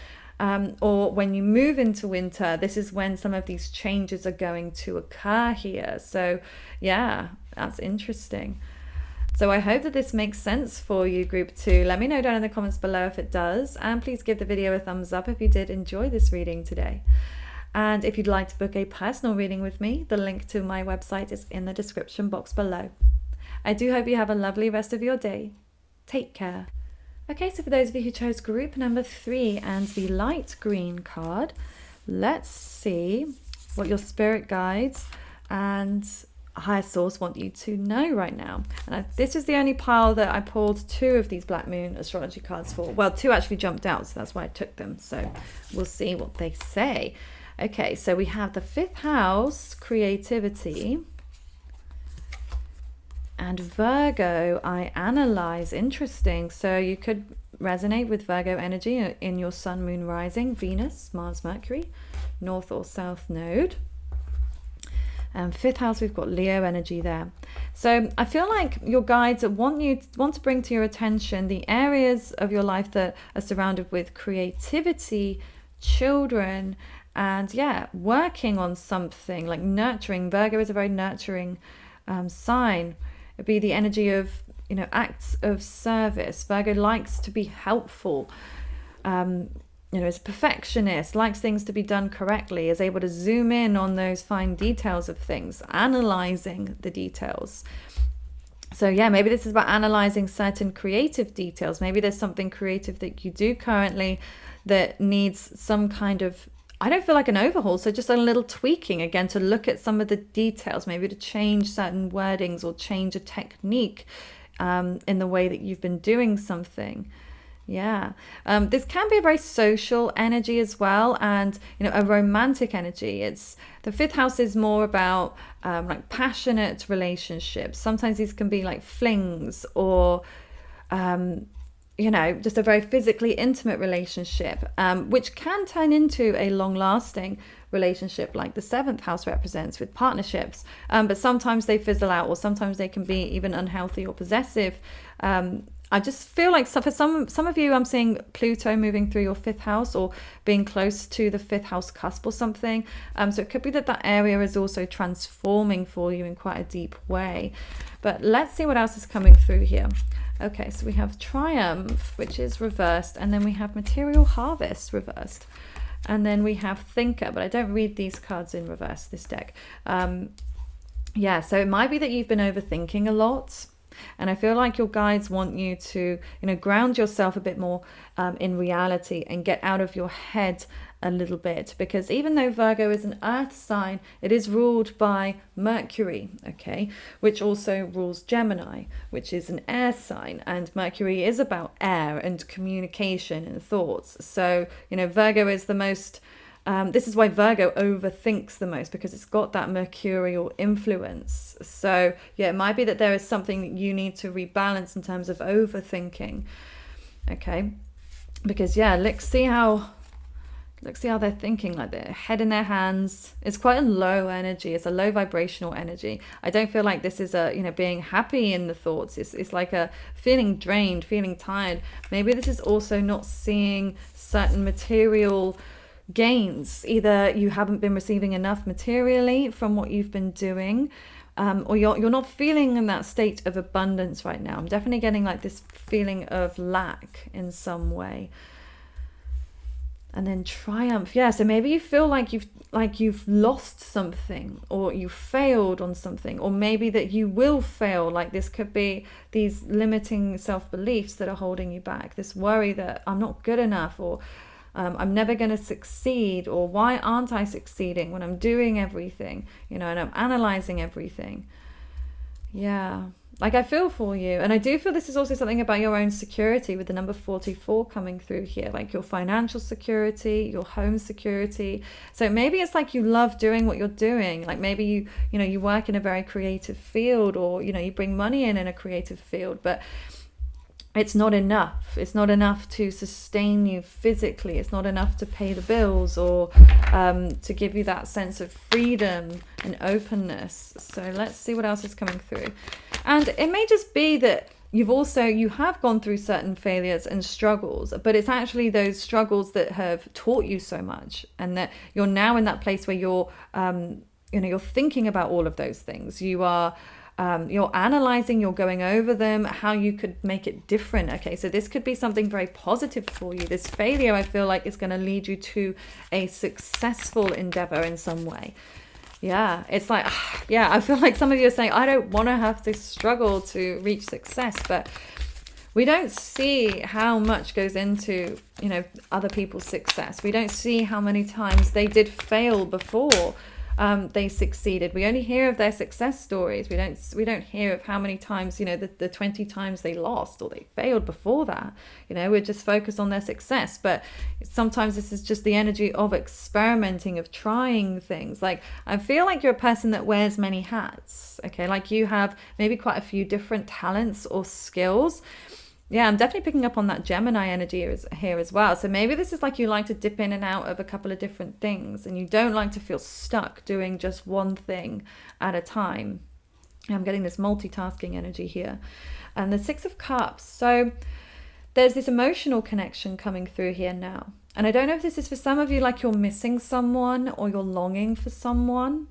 or when you move into winter, this is when some of these changes are going to occur here. So yeah, that's interesting. So I hope that this makes sense for you, group 2. Let me know down in the comments below if it does, and please give the video a thumbs up if you did enjoy this reading today. And if you'd like to book a personal reading with me, the link to my website is in the description box below. I do hope you have a lovely rest of your day. Take care. Okay, so for those of you who chose group number 3 and the light green card, let's see what your spirit guides and higher source want you to know right now. And this is the only pile that I pulled 2 of these Black Moon astrology cards for. Well, 2 actually jumped out, so that's why I took them. So we'll see what they say. Okay, so we have the 5th house, creativity. And Virgo, I analyze. Interesting. So you could resonate with Virgo energy in your sun, moon, rising, Venus, Mars, Mercury, north or south node. And 5th house, we've got Leo energy there. So I feel like your guides want to bring to your attention the areas of your life that are surrounded with creativity, children, and yeah, working on something like nurturing. Virgo is a very nurturing sign. It'd be the energy of, you know, acts of service. Virgo likes to be helpful. You know, is a perfectionist, likes things to be done correctly, is able to zoom in on those fine details of things, analyzing the details. So yeah, maybe this is about analyzing certain creative details. Maybe there's something creative that you do currently that needs some kind of, I don't feel like an overhaul, so just a little tweaking again to look at some of the details, maybe to change certain wordings or change a technique in the way that you've been doing something. Yeah, this can be a very social energy as well, and you know, a romantic energy. It's the 5th house is more about like passionate relationships. Sometimes these can be like flings, or you know, just a very physically intimate relationship, which can turn into a long-lasting relationship, like the 7th house represents with partnerships. But sometimes they fizzle out, or sometimes they can be even unhealthy or possessive. I just feel like for some of you, I'm seeing Pluto moving through your 5th house, or being close to the 5th house cusp or something. So it could be that area is also transforming for you in quite a deep way. But let's see what else is coming through here. Okay, so we have Triumph, which is reversed, and then we have Material Harvest reversed. And then we have Thinker, but I don't read these cards in reverse, this deck. Yeah, so it might be that you've been overthinking a lot. And I feel like your guides want you to, ground yourself a bit more in reality and get out of your head a little bit, because even though Virgo is an earth sign, it is ruled by Mercury, okay, which also rules Gemini, which is an air sign, and Mercury is about air and communication and thoughts. So, Virgo is the most this is why Virgo overthinks the most, because it's got that mercurial influence. So yeah, it might be that there is something that you need to rebalance in terms of overthinking, okay? Because yeah, let's see how they're thinking, like their head in their hands. It's quite a low energy. It's a low vibrational energy. I don't feel like this is a, being happy in the thoughts. It's like a feeling drained, feeling tired. Maybe this is also not seeing certain material gains. Either you haven't been receiving enough materially from what you've been doing, or you're not feeling in that state of abundance right now. I'm definitely getting like this feeling of lack in some way. And then triumph. Yeah, so maybe you feel like you've lost something, or you failed on something, or maybe that you will fail. Like this could be these limiting self-beliefs that are holding you back, this worry that I'm not good enough, or I'm never going to succeed, or why aren't I succeeding when I'm doing everything, and I'm analyzing everything. Yeah, like I feel for you. And I do feel this is also something about your own security, with the number 44 coming through here, like your financial security, your home security. So maybe it's like you love doing what you're doing. Like maybe you work in a very creative field, or, you bring money in a creative field, but it's not enough. It's not enough to sustain you physically. It's not enough to pay the bills, or to give you that sense of freedom and openness. So let's see what else is coming through. And it may just be that you have gone through certain failures and struggles, but it's actually those struggles that have taught you so much, and that you're now in that place where you're thinking about all of those things. You're analyzing, you're going over them, how you could make it different. Okay, so this could be something very positive for you. This failure, I feel like, is going to lead you to a successful endeavor in some way. Yeah, it's like, yeah, I feel like some of you are saying, I don't want to have to struggle to reach success, but we don't see how much goes into, other people's success. We don't see how many times they did fail before they succeeded. We only hear of their success stories. We don't hear of how many times, the 20 times they lost or they failed before that. We're just focused on their success. But sometimes this is just the energy of experimenting, of trying things. Like, I feel like you're a person that wears many hats. Okay, like you have maybe quite a few different talents or skills. Yeah, I'm definitely picking up on that Gemini energy here as well. So maybe this is like you like to dip in and out of a couple of different things, and you don't like to feel stuck doing just one thing at a time. I'm getting this multitasking energy here. And the Six of Cups. So there's this emotional connection coming through here now. And I don't know if this is for some of you, like you're missing someone, or you're longing for someone.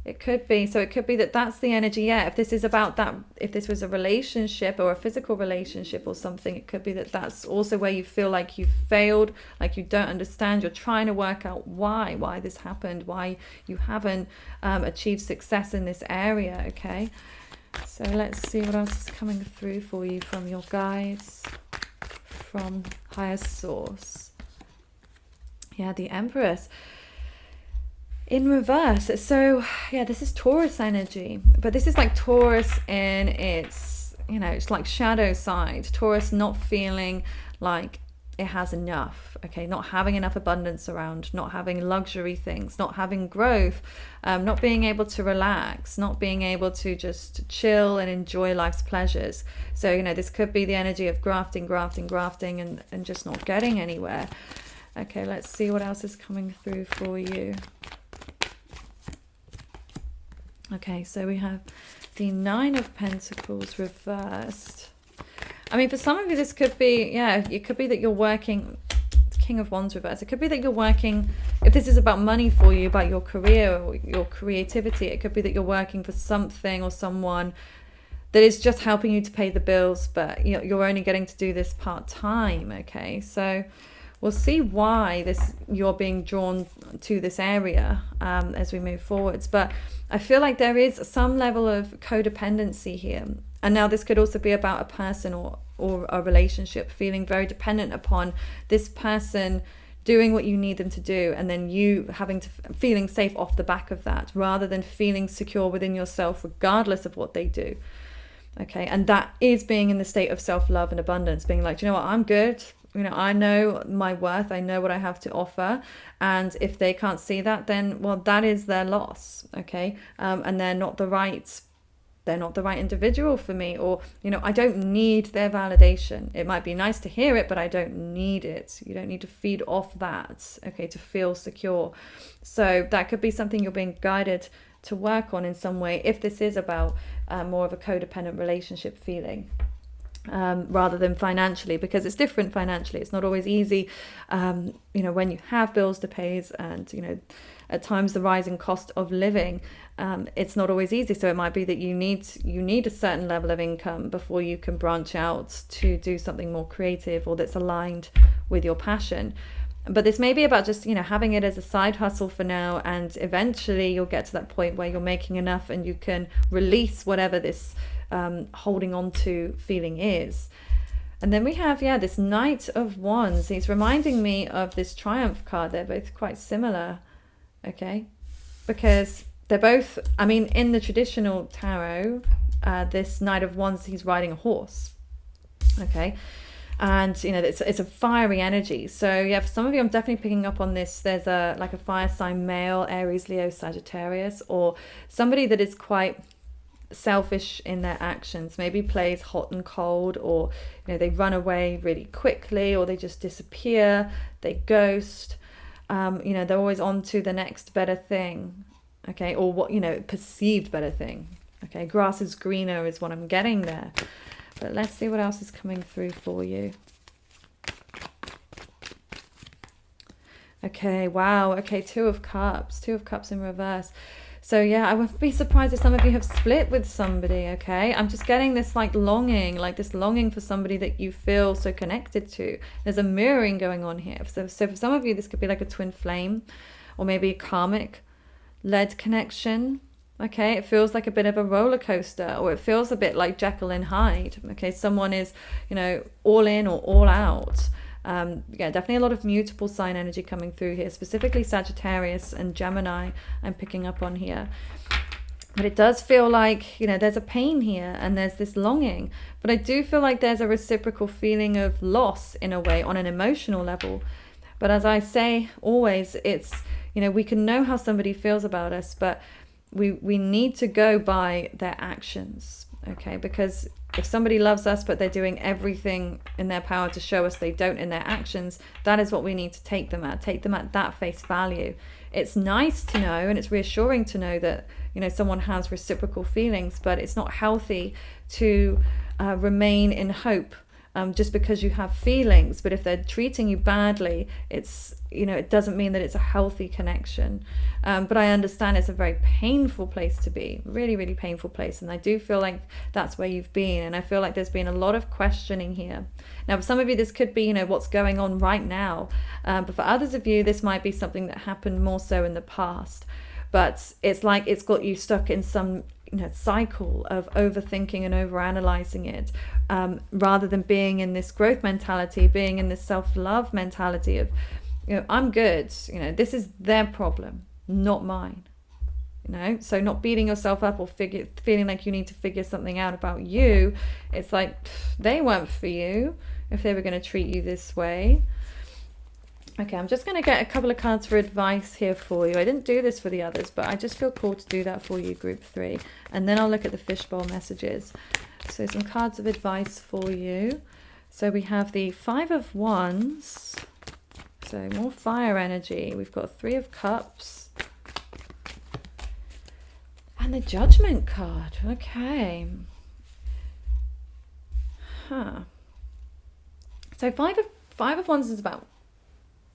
It could be. So it could be that that's the energy. Yeah, if this is about that, if this was a relationship or a physical relationship or something, it could be that that's also where you feel like you've failed, like you don't understand. You're trying to work out why this happened, why you haven't achieved success in this area. Okay, so let's see what else is coming through for you from your guides, from higher source. Yeah, the Empress in reverse. So yeah, this is Taurus energy, but this is like Taurus in its, it's like shadow side. Taurus not feeling like it has enough, okay, not having enough abundance around, not having luxury things, not having growth, not being able to relax, not being able to just chill and enjoy life's pleasures. So this could be the energy of grafting and just not getting anywhere. Okay, let's see what else is coming through for you. Okay, so we have the Nine of Pentacles reversed. I mean, for some of you, this could be, it could be that you're working, King of Wands reversed. It could be that you're working, if this is about money for you, about your career or your creativity, it could be that you're working for something or someone that is just helping you to pay the bills, but you're only getting to do this part-time, okay? So we'll see why you're being drawn to this area as we move forwards. But I feel like there is some level of codependency here. And now this could also be about a person or a relationship, feeling very dependent upon this person doing what you need them to do, and then you feeling safe off the back of that, rather than feeling secure within yourself regardless of what they do. Okay, and that is being in the state of self-love and abundance, being like, you know what, I'm good. I know my worth, I know what I have to offer, and if they can't see that, then, well, that is their loss. Okay, and they're not the right individual for me, or I don't need their validation. It might be nice to hear it, but I don't need it. You don't need to feed off that, okay, to feel secure. So that could be something you're being guided to work on in some way, if this is about more of a codependent relationship feeling, rather than financially, because it's different financially. It's not always easy, when you have bills to pay, and at times the rising cost of living, it's not always easy. So it might be that you need a certain level of income before you can branch out to do something more creative or that's aligned with your passion. But this may be about just having it as a side hustle for now, and eventually you'll get to that point where you're making enough and you can release whatever this holding on to feeling is. And then we have this Knight of Wands. He's reminding me of this Triumph card. They're both quite similar, okay, because they're both, in the traditional tarot, this Knight of Wands, he's riding a horse, okay, and it's a fiery energy. So for some of you, I'm definitely picking up on this. There's a fire sign male, Aries, Leo, Sagittarius, or somebody that is quite selfish in their actions, maybe plays hot and cold, or they run away really quickly, or they just disappear, they ghost, they're always on to the next better thing, okay, or what perceived better thing, okay. Grass is greener is what I'm getting there. But let's see what else is coming through for you. Okay, wow. Okay, Two of Cups in reverse. So I would be surprised if some of you have split with somebody, okay? I'm just getting this longing for somebody that you feel so connected to. There's a mirroring going on here. So for some of you, this could be like a twin flame, or maybe a karmic-led connection. Okay, it feels like a bit of a roller coaster, or it feels a bit like Jekyll and Hyde. Okay, someone is, all in or all out. Definitely a lot of mutable sign energy coming through here, specifically Sagittarius and Gemini I'm picking up on here. But it does feel like, there's a pain here and there's this longing. But I do feel like there's a reciprocal feeling of loss in a way on an emotional level. But as I say always, it's, we can know how somebody feels about us, but we need to go by their actions, okay? Because if somebody loves us but they're doing everything in their power to show us they don't in their actions, that is what we need to take them at that face value. It's nice to know, and it's reassuring to know that someone has reciprocal feelings, but it's not healthy to remain in hope just because you have feelings. But if they're treating you badly, it's it doesn't mean that it's a healthy connection. But I understand it's a very painful place to be, really, really painful place. And I do feel like that's where you've been. And I feel like there's been a lot of questioning here. Now, for some of you, this could be, what's going on right now. But for others of you, this might be something that happened more so in the past. But it's like it's got you stuck in some cycle of overthinking and overanalyzing it, rather than being in this growth mentality, being in this self-love mentality of, I'm good, this is their problem, not mine. So not beating yourself up or feeling like you need to figure something out about you. It's like, they weren't for you if they were going to treat you this way. Okay, I'm just going to get a couple of cards for advice here for you. I didn't do this for the others, but I just feel called to do that for you, group 3. And then I'll look at the fishbowl messages. So some cards of advice for you. So we have the 5 of Wands. So more fire energy. We've got 3 of Cups. And the Judgment card. Okay. So 5 of Wands is about,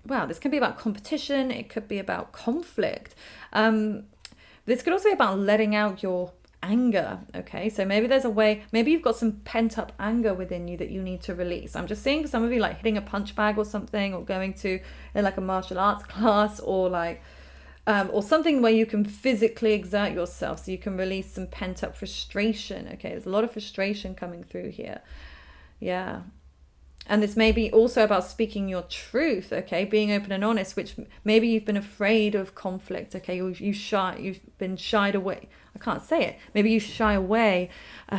wow, this can be about competition. It could be about conflict. This could also be about letting out your anger. Okay, so maybe there's a way, maybe you've got some pent up anger within you that you need to release. I'm just seeing for some of you, like hitting a punch bag or something, or going to like a martial arts class, or like or something where you can physically exert yourself so you can release some pent up frustration. Okay, there's a lot of frustration coming through here. Yeah. And this may be also about speaking your truth, okay, being open and honest, which maybe you've been afraid of conflict, okay, you've been shied away. I can't say it. Maybe you shy away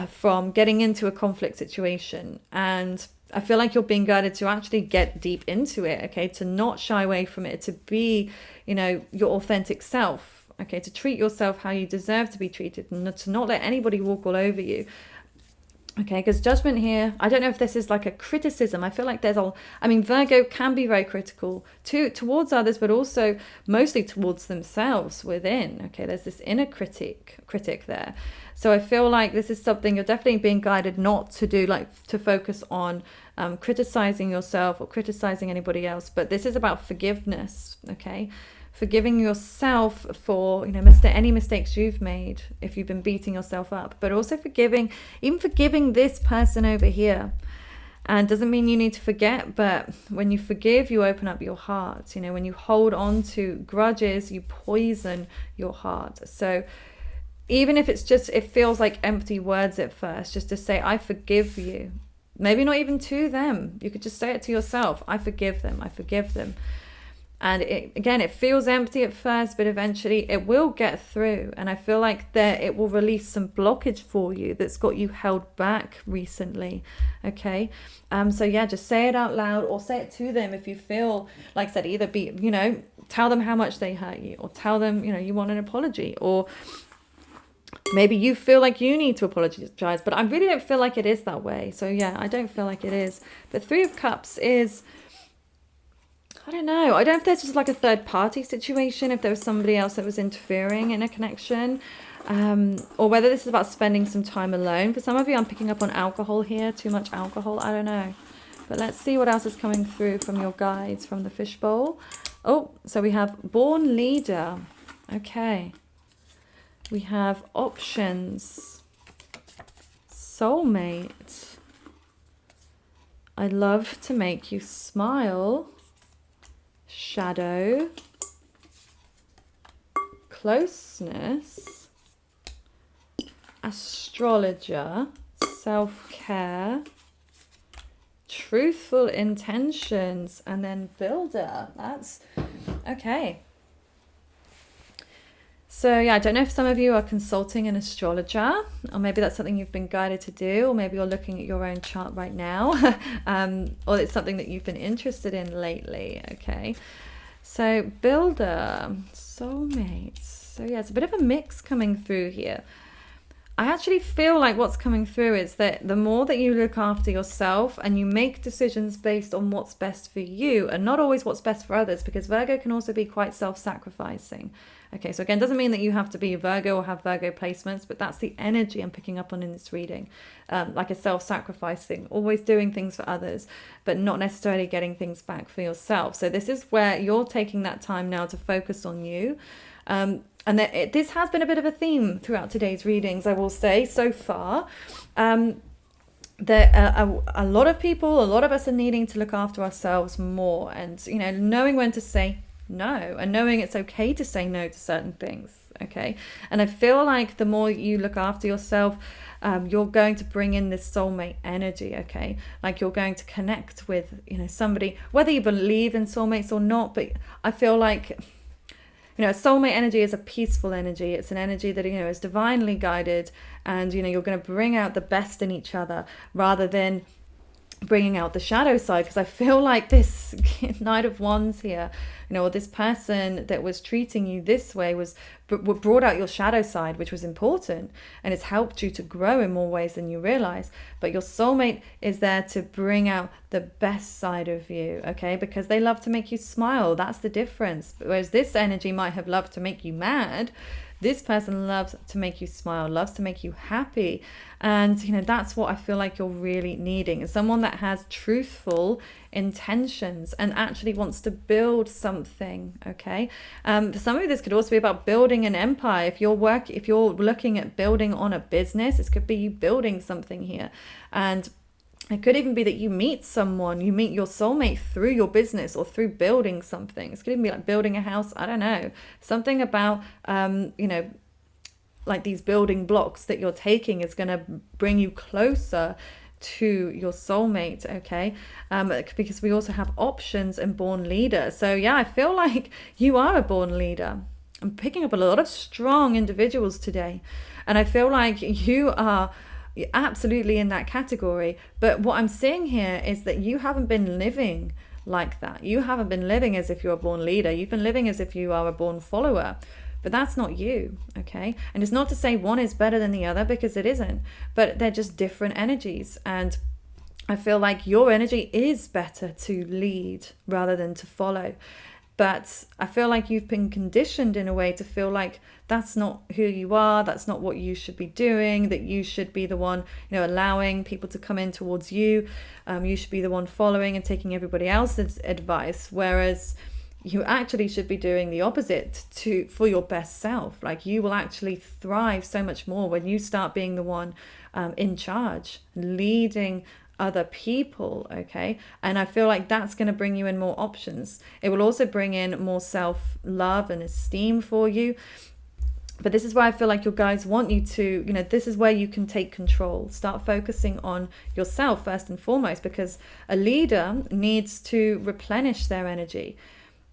from getting into a conflict situation. And I feel like you're being guided to actually get deep into it, okay, to not shy away from it, to be, your authentic self, okay, to treat yourself how you deserve to be treated, and to not let anybody walk all over you. Okay, because judgment here, I don't know if this is like a criticism. I feel like Virgo can be very critical towards others, but also mostly towards themselves within. Okay, there's this inner critic there. So I feel like this is something you're definitely being guided not to do, like to focus on criticizing yourself or criticizing anybody else. But this is about forgiveness, okay? Forgiving yourself for any mistakes you've made if you've been beating yourself up, but also forgiving this person over here. And doesn't mean you need to forget, but when you forgive, you open up your heart. When you hold on to grudges, you poison your heart. So even if it feels like empty words at first, just to say, I forgive you. Maybe not even to them. You could just say it to yourself. I forgive them. I forgive them. And it feels empty at first, but eventually it will get through. And I feel like it will release some blockage for you that's got you held back recently. Okay. So yeah, just say it out loud or say it to them if you feel, like I said, either tell them how much they hurt you, or tell them, you want an apology, or maybe you feel like you need to apologize, but I really don't feel like it is that way. So yeah, I don't feel like it is. But Three of Cups is, I don't know. I don't know if there's just like a third party situation, if there was somebody else that was interfering in a connection, or whether this is about spending some time alone. For some of you, I'm picking up on alcohol here, too much alcohol. I don't know. But let's see what else is coming through from your guides, from the fishbowl. Oh, so we have Born Leader. Okay. We have Options. Soulmate. I love to make you smile. Shadow, Closeness, Astrologer, Self-care, Truthful Intentions, and then Builder. That's okay. So yeah, I don't know if some of you are consulting an astrologer, or maybe that's something you've been guided to do, or maybe you're looking at your own chart right now, or it's something that you've been interested in lately. Okay, so Builder, Soulmates. So yeah, it's a bit of a mix coming through here. I actually feel like what's coming through is that the more that you look after yourself and you make decisions based on what's best for you and not always what's best for others, because Virgo can also be quite self-sacrificing. Okay, so again, doesn't mean that you have to be a Virgo or have Virgo placements, but that's the energy I'm picking up on in this reading. Like a self-sacrificing, always doing things for others, but not necessarily getting things back for yourself. So this is where you're taking that time now to focus on you. And this has been a bit of a theme throughout today's readings, I will say, so far. There a lot of people, a lot of us are needing to look after ourselves more, and knowing when to say no, and knowing it's okay to say no to certain things. Okay, and I feel like the more you look after yourself, you're going to bring in this soulmate energy. Okay, like you're going to connect with somebody, whether you believe in soulmates or not. But I feel like soulmate energy is a peaceful energy. It's an energy that is divinely guided, and you're going to bring out the best in each other rather than bringing out the shadow side. Because I feel like this Knight of Wands here, or this person that was treating you this way brought out your shadow side, which was important, and it's helped you to grow in more ways than you realize. But your soulmate is there to bring out the best side of you, okay? Because they love to make you smile. That's the difference. Whereas this energy might have loved to make you mad, this person loves to make you smile, loves to make you happy. And, that's what I feel like you're really needing. Someone that has truthful intentions and actually wants to build something, okay? For some of you, this could also be about building an empire. If you're looking at building on a business, this could be you building something here. And It could even be that you meet someone, you meet your soulmate through your business or through building something. It could even be like building a house. I don't know. Something about, like these building blocks that you're taking is going to bring you closer to your soulmate, okay? Because we also have options and born leader. So yeah, I feel like you are a born leader. I'm picking up a lot of strong individuals today. And I feel like you are absolutely in that category. But what I'm seeing here is that you haven't been living like that. You haven't been living as if you're a born leader. You've been living as if you are a born follower. But that's not you, okay? And it's not to say one is better than the other, because it isn't. But they're just different energies. And I feel like your energy is better to lead rather than to follow. But I feel like you've been conditioned in a way to feel like that's not who you are, that's not what you should be doing, that you should be the one, allowing people to come in towards you. You should be the one following and taking everybody else's advice, whereas you actually should be doing the opposite for your best self. Like, you will actually thrive so much more when you start being the one in charge, leading other people, okay? And I feel like that's going to bring you in more options. It will also bring in more self-love and esteem for you. But this is why I feel like your guides want you to, this is where you can take control. Start focusing on yourself first and foremost, because a leader needs to replenish their energy.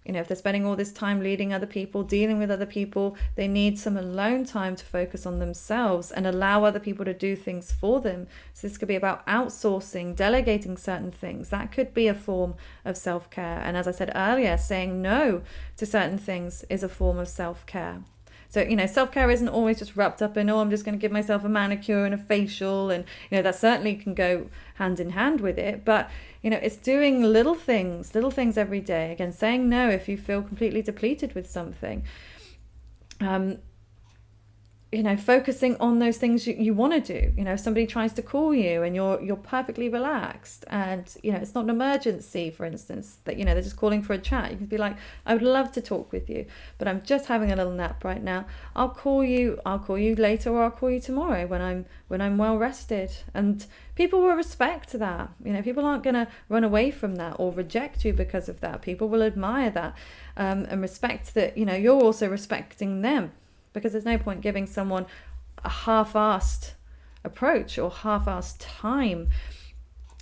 If they're spending all this time leading other people, dealing with other people, they need some alone time to focus on themselves and allow other people to do things for them. So this could be about outsourcing, delegating certain things. That could be a form of self-care. And as I said earlier, saying no to certain things is a form of self-care. So, self-care isn't always just wrapped up in, I'm just going to give myself a manicure and a facial. And, that certainly can go hand in hand with it. But, it's doing little things every day. Again, saying no if you feel completely depleted with something. Focusing on those things you want to do. If somebody tries to call you and you're perfectly relaxed and, it's not an emergency, for instance, that, they're just calling for a chat. You can be like, I would love to talk with you, but I'm just having a little nap right now. I'll call you later, or I'll call you tomorrow when I'm well rested. And people will respect that. People aren't going to run away from that or reject you because of that. People will admire that and respect that, you're also respecting them. Because there's no point giving someone a half-assed approach or half-assed time.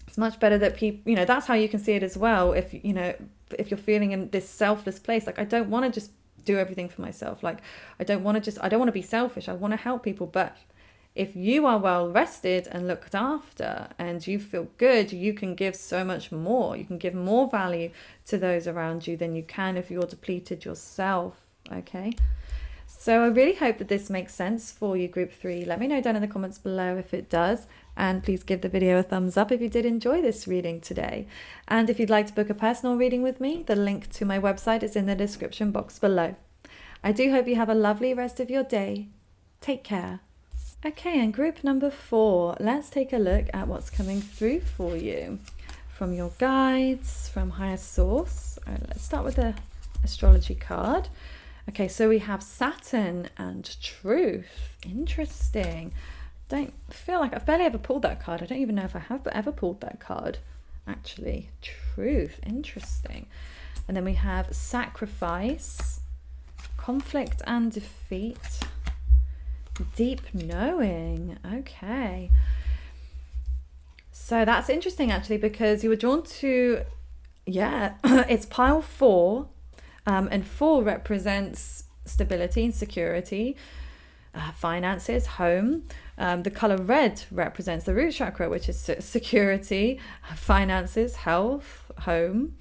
It's much better that people, that's how you can see it as well. If you're feeling in this selfless place, like, I don't want to just do everything for myself. Like, I don't want to be selfish. I want to help people. But if you are well rested and looked after and you feel good, you can give so much more. You can give more value to those around you than you can if you're depleted yourself. Okay. So I really hope that this makes sense for you, Group 3. Let me know down in the comments below if it does. And please give the video a thumbs up if you did enjoy this reading today. And if you'd like to book a personal reading with me, the link to my website is in the description box below. I do hope you have a lovely rest of your day. Take care. Okay, and group number 4, let's take a look at what's coming through for you from your guides, from higher source. All right, let's start with the astrology card. Okay, so we have Saturn and Truth. Interesting. Don't feel like I've barely ever pulled that card. I don't even know if I have ever pulled that card, actually. Truth. Interesting. And then we have Sacrifice, Conflict and Defeat, Deep Knowing. Okay. So that's interesting, actually, because you were drawn to, it's pile 4. And 4 represents stability and security, finances, home. The color red represents the root chakra, which is security, finances, health, home.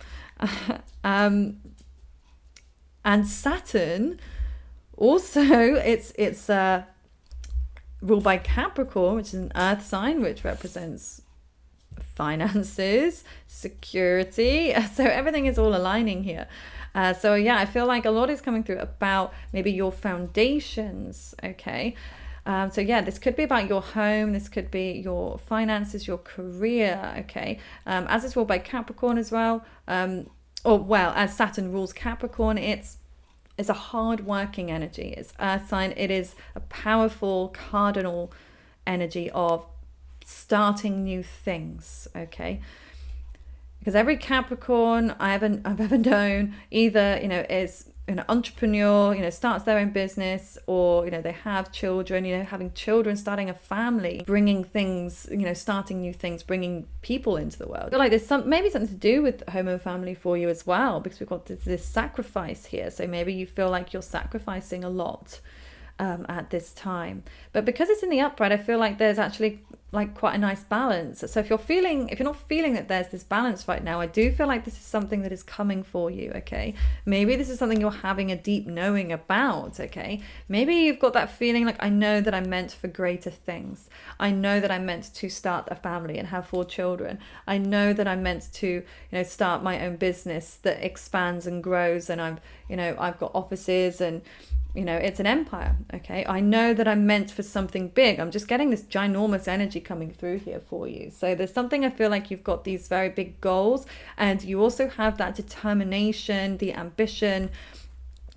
And Saturn also, it's ruled by Capricorn, which is an earth sign, which represents finances, security. So everything is all aligning here. So yeah, I feel like a lot is coming through about maybe your foundations, okay? So yeah, this could be about your home, this could be your finances, your career, okay? As it's ruled by Capricorn as well, as Saturn rules Capricorn, it's a hard-working energy. It's earth sign. It is a powerful cardinal energy of starting new things, okay? Because every Capricorn I've ever known either, is an entrepreneur, starts their own business, or, they have children, having children, starting a family, bringing things, starting new things, bringing people into the world. I feel like there's maybe something to do with home and family for you as well, because we've got this sacrifice here. So maybe you feel like you're sacrificing a lot at this time. But because it's in the upright, I feel like there's actually like quite a nice balance. So if you're not feeling that there's this balance right now, I do feel like this is something that is coming for you, okay? Maybe this is something you're having a deep knowing about, okay? Maybe you've got that feeling like, I know that I'm meant for greater things. I know that I'm meant to start a family and have 4 children. I know that I'm meant to, start my own business that expands and grows, and I've got offices and it's an empire, okay? I know that I'm meant for something big. I'm just getting this ginormous energy coming through here for you. So there's something, I feel like you've got these very big goals, and you also have that determination, the ambition,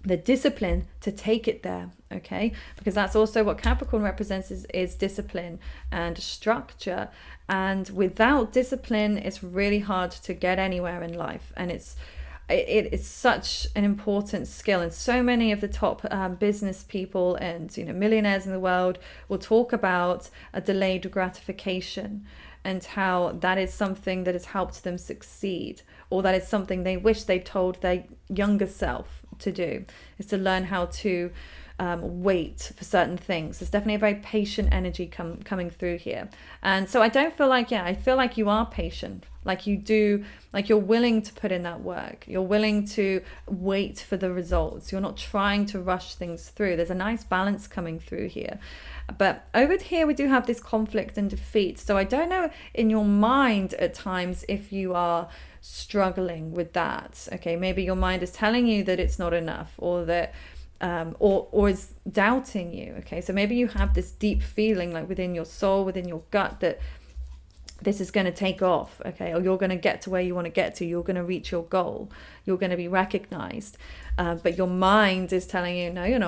the discipline to take it there, okay? Because that's also what Capricorn represents, is discipline and structure. And without discipline, it's really hard to get anywhere in life. And it is such an important skill, and so many of the top business people and millionaires in the world will talk about a delayed gratification, and how that is something that has helped them succeed, or that is something they wish they told their younger self to do, is to learn how to wait for certain things. There's definitely a very patient energy coming through here. And so I don't feel like, I feel like you are patient, like you do, like you're willing to put in that work. You're willing to wait for the results. You're not trying to rush things through. There's a nice balance coming through here. But over here, we do have this conflict and defeat. So I don't know in your mind at times if you are struggling with that. Okay, maybe your mind is telling you that it's not enough, or that or is doubting you. Okay, so maybe you have this deep feeling like within your soul, within your gut, that this is going to take off, okay, or you're going to get to where you want to get to, you're going to reach your goal, you're going to be recognized, but your mind is telling you, no, you're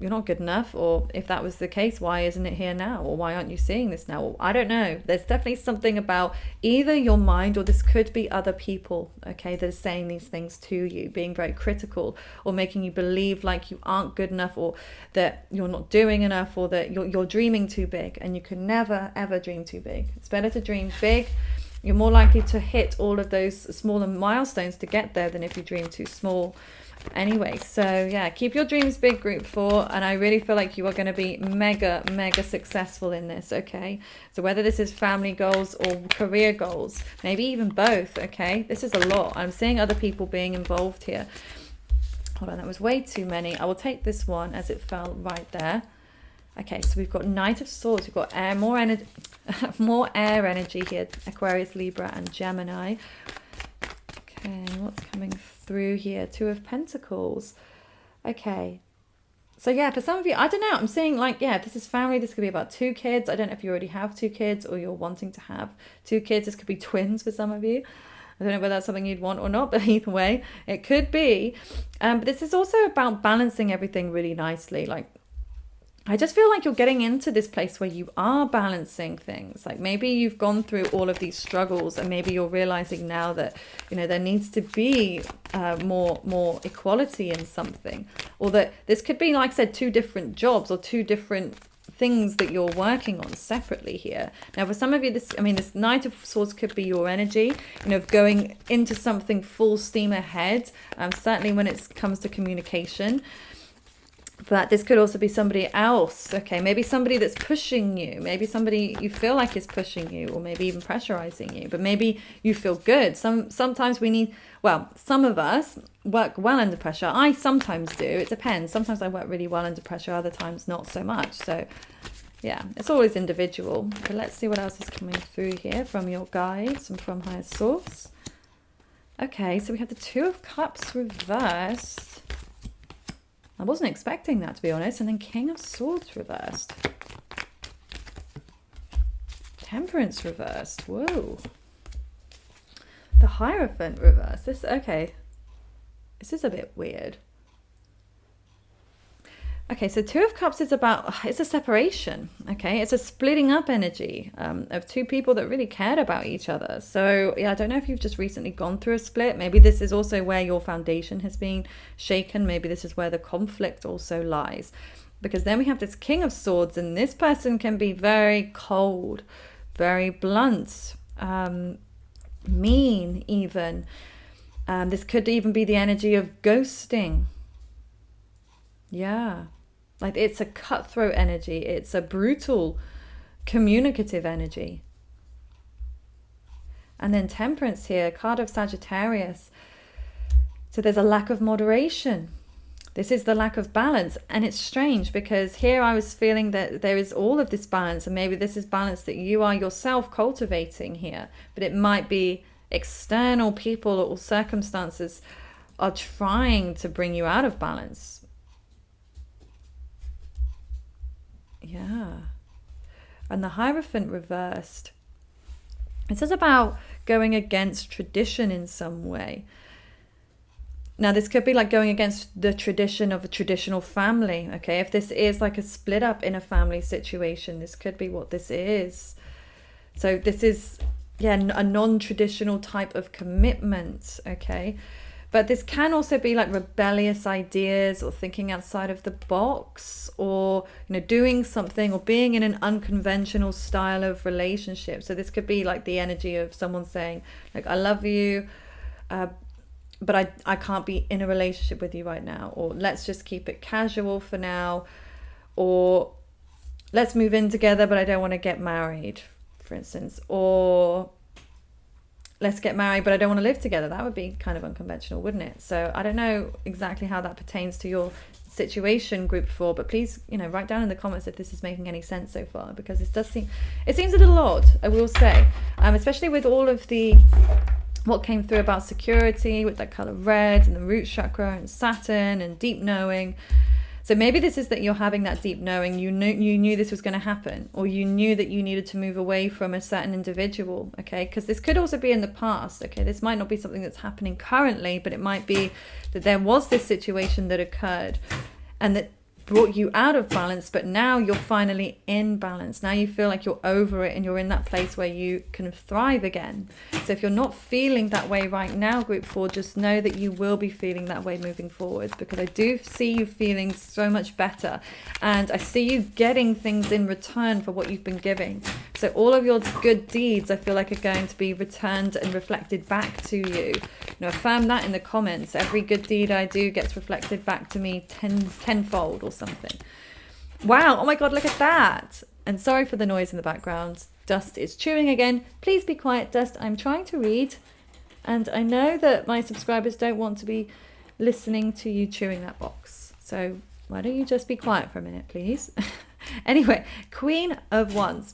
not good enough. Or if that was the case, why isn't it here now? Or why aren't you seeing this now? Or, I don't know. There's definitely something about either your mind, or this could be other people, okay, that are saying these things to you, being very critical, or making you believe like you aren't good enough, or that you're not doing enough, or that you're dreaming too big, and you can never ever dream too big. It's better to dream big. You're more likely to hit all of those smaller milestones to get there than if you dream too small. Anyway, so yeah, keep your dreams big, group 4, and I really feel like you are going to be mega successful in this, okay? So whether this is family goals or career goals, maybe even both, okay? This is a lot. I'm seeing other people being involved here. Hold on, that was way too many. I will take this one as it fell right there. Okay, so we've got Knight of Swords, we've got more air energy here, Aquarius, Libra, and Gemini. Okay, what's coming through here? 2 of Pentacles. Okay, so yeah, for some of you, I don't know, I'm seeing like, yeah, if this is family, this could be about 2 kids. I don't know if you already have 2 kids, or you're wanting to have 2 kids. This could be twins for some of you. I don't know whether that's something you'd want or not, but either way, it could be. But this is also about balancing everything really nicely. Like, I just feel like you're getting into this place where you are balancing things. Like maybe you've gone through all of these struggles, and maybe you're realizing now that, there needs to be more equality in something, or that this could be, like I said, 2 different jobs, or 2 different things that you're working on separately here. Now, for some of you, this Knight of Swords could be your energy, of going into something full steam ahead, certainly when it comes to communication. But this could also be somebody else, okay? Maybe somebody that's pushing you. Maybe somebody you feel like is pushing you, or maybe even pressurizing you. But maybe you feel good. Sometimes we need, some of us work well under pressure. I sometimes do. It depends. Sometimes I work really well under pressure. Other times not so much. So, yeah, it's always individual. But let's see what else is coming through here from your guides and from higher source. Okay, so we have the 2 of Cups reversed. I wasn't expecting that, to be honest. And then King of Swords reversed. Temperance reversed. Whoa. The Hierophant reversed. This is a bit weird. Okay, so Two of Cups is about, it's a separation, okay? It's a splitting up energy of two people that really cared about each other. So, yeah, I don't know if you've just recently gone through a split. Maybe this is also where your foundation has been shaken. Maybe this is where the conflict also lies. Because then we have this King of Swords, and this person can be very cold, very blunt, mean even. This could even be the energy of ghosting. Yeah. Like it's a cutthroat energy. It's a brutal, communicative energy. And then Temperance here, card of Sagittarius. So there's a lack of moderation. This is the lack of balance. And it's strange because here I was feeling that there is all of this balance. And maybe this is balance that you are yourself cultivating here. But it might be external people or circumstances are trying to bring you out of balance. Yeah. And the Hierophant reversed. This is about going against tradition in some way. Now, this could be like going against the tradition of a traditional family, okay? If this is like a split up in a family situation, this could be what this is. So this is, yeah, a non-traditional type of commitment, okay? But this can also be like rebellious ideas or thinking outside of the box or, you know, doing something or being in an unconventional style of relationship. So this could be like the energy of someone saying, like, I love you, but I can't be in a relationship with you right now. Or let's just keep it casual for now. Or let's move in together, but I don't want to get married, for instance. Or let's get married, but I don't want to live together. That would be kind of unconventional, wouldn't it? So I don't know exactly how that pertains to your situation, group 4, but please, you know, write down in the comments if this is making any sense so far, because this does seem, it seems a little odd, I will say, especially with all of the, what came through about security with that color red and the root chakra and Saturn and deep knowing. So maybe this is that you're having that deep knowing, you knew this was going to happen, or you knew that you needed to move away from a certain individual, okay? Because this could also be in the past, okay? This might not be something that's happening currently, but it might be that there was this situation that occurred and that brought you out of balance, but now you're finally in balance. Now you feel like you're over it and you're in that place where you can thrive again. So if you're not feeling that way right now, group 4, just know that you will be feeling that way moving forward, because I do see you feeling so much better, and I see you getting things in return for what you've been giving. So all of your good deeds, I feel like, are going to be returned and reflected back to you. You know, affirm that in the comments. Every good deed I do gets reflected back to me tenfold or something. Wow, oh my god, look at that. And sorry for the noise in the background. Dust is chewing again. Please be quiet, Dust. I'm trying to read, and I know that my subscribers don't want to be listening to you chewing that box. So why don't you just be quiet for a minute, please? Anyway, Queen of Wands.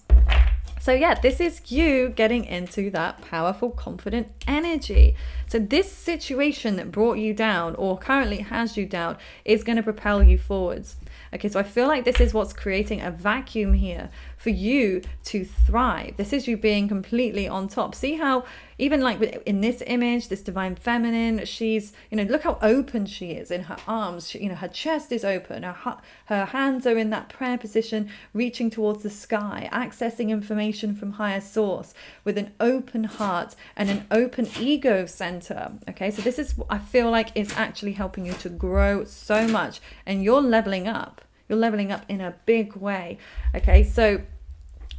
So yeah, this is you getting into that powerful, confident energy. So this situation that brought you down or currently has you down is going to propel you forwards. Okay, so I feel like this is what's creating a vacuum here for you to thrive. This is you being completely on top. See how even like in this image, this divine feminine, she's, you know, look how open she is in her arms. She, you know, her chest is open. Her hands are in that prayer position, reaching towards the sky, accessing information from higher source with an open heart and an open ego center. Okay, so this is, I feel like, is actually helping you to grow so much, and you're leveling up. You're leveling up in a big way. Okay, so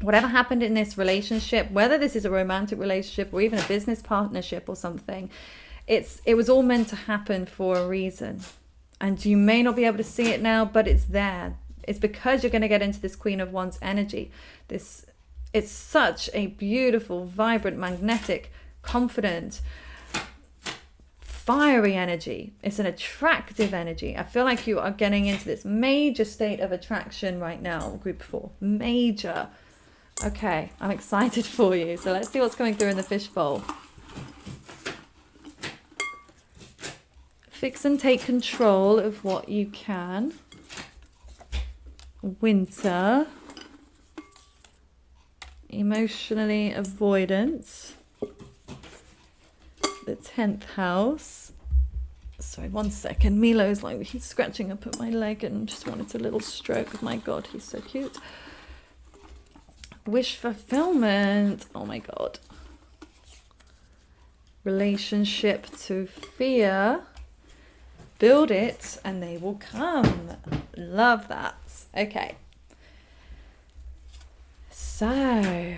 whatever happened in this relationship, whether this is a romantic relationship or even a business partnership or something, it was all meant to happen for a reason. And you may not be able to see it now, but it's there. It's because you're going to get into this Queen of Wands energy. It's such a beautiful, vibrant, magnetic, confident, fiery energy. It's an attractive energy. I feel like you are getting into this major state of attraction right now, group 4. Major. Okay, I'm excited for you. So let's see what's coming through in the fishbowl. Fix and take control of what you can. Winter. Emotionally avoidant. The 10th house. Sorry, 1 second. Milo's like, he's scratching up at my leg and just wanted a little stroke. My God, he's so cute. Wish fulfillment. Oh my God. Relationship to fear. Build it and they will come. Love that. Okay. So,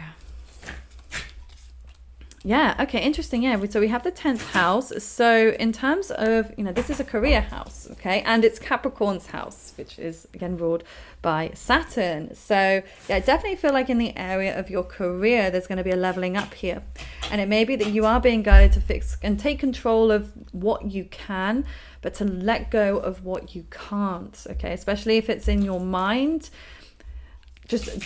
yeah, okay, interesting. Yeah, so we have the 10th house. So in terms of, this is a career house, okay, and it's Capricorn's house, which is again ruled by Saturn. So yeah, I definitely feel like in the area of your career, there's going to be a leveling up here. And it may be that you are being guided to fix and take control of what you can, but to let go of what you can't, okay, especially if it's in your mind. Just,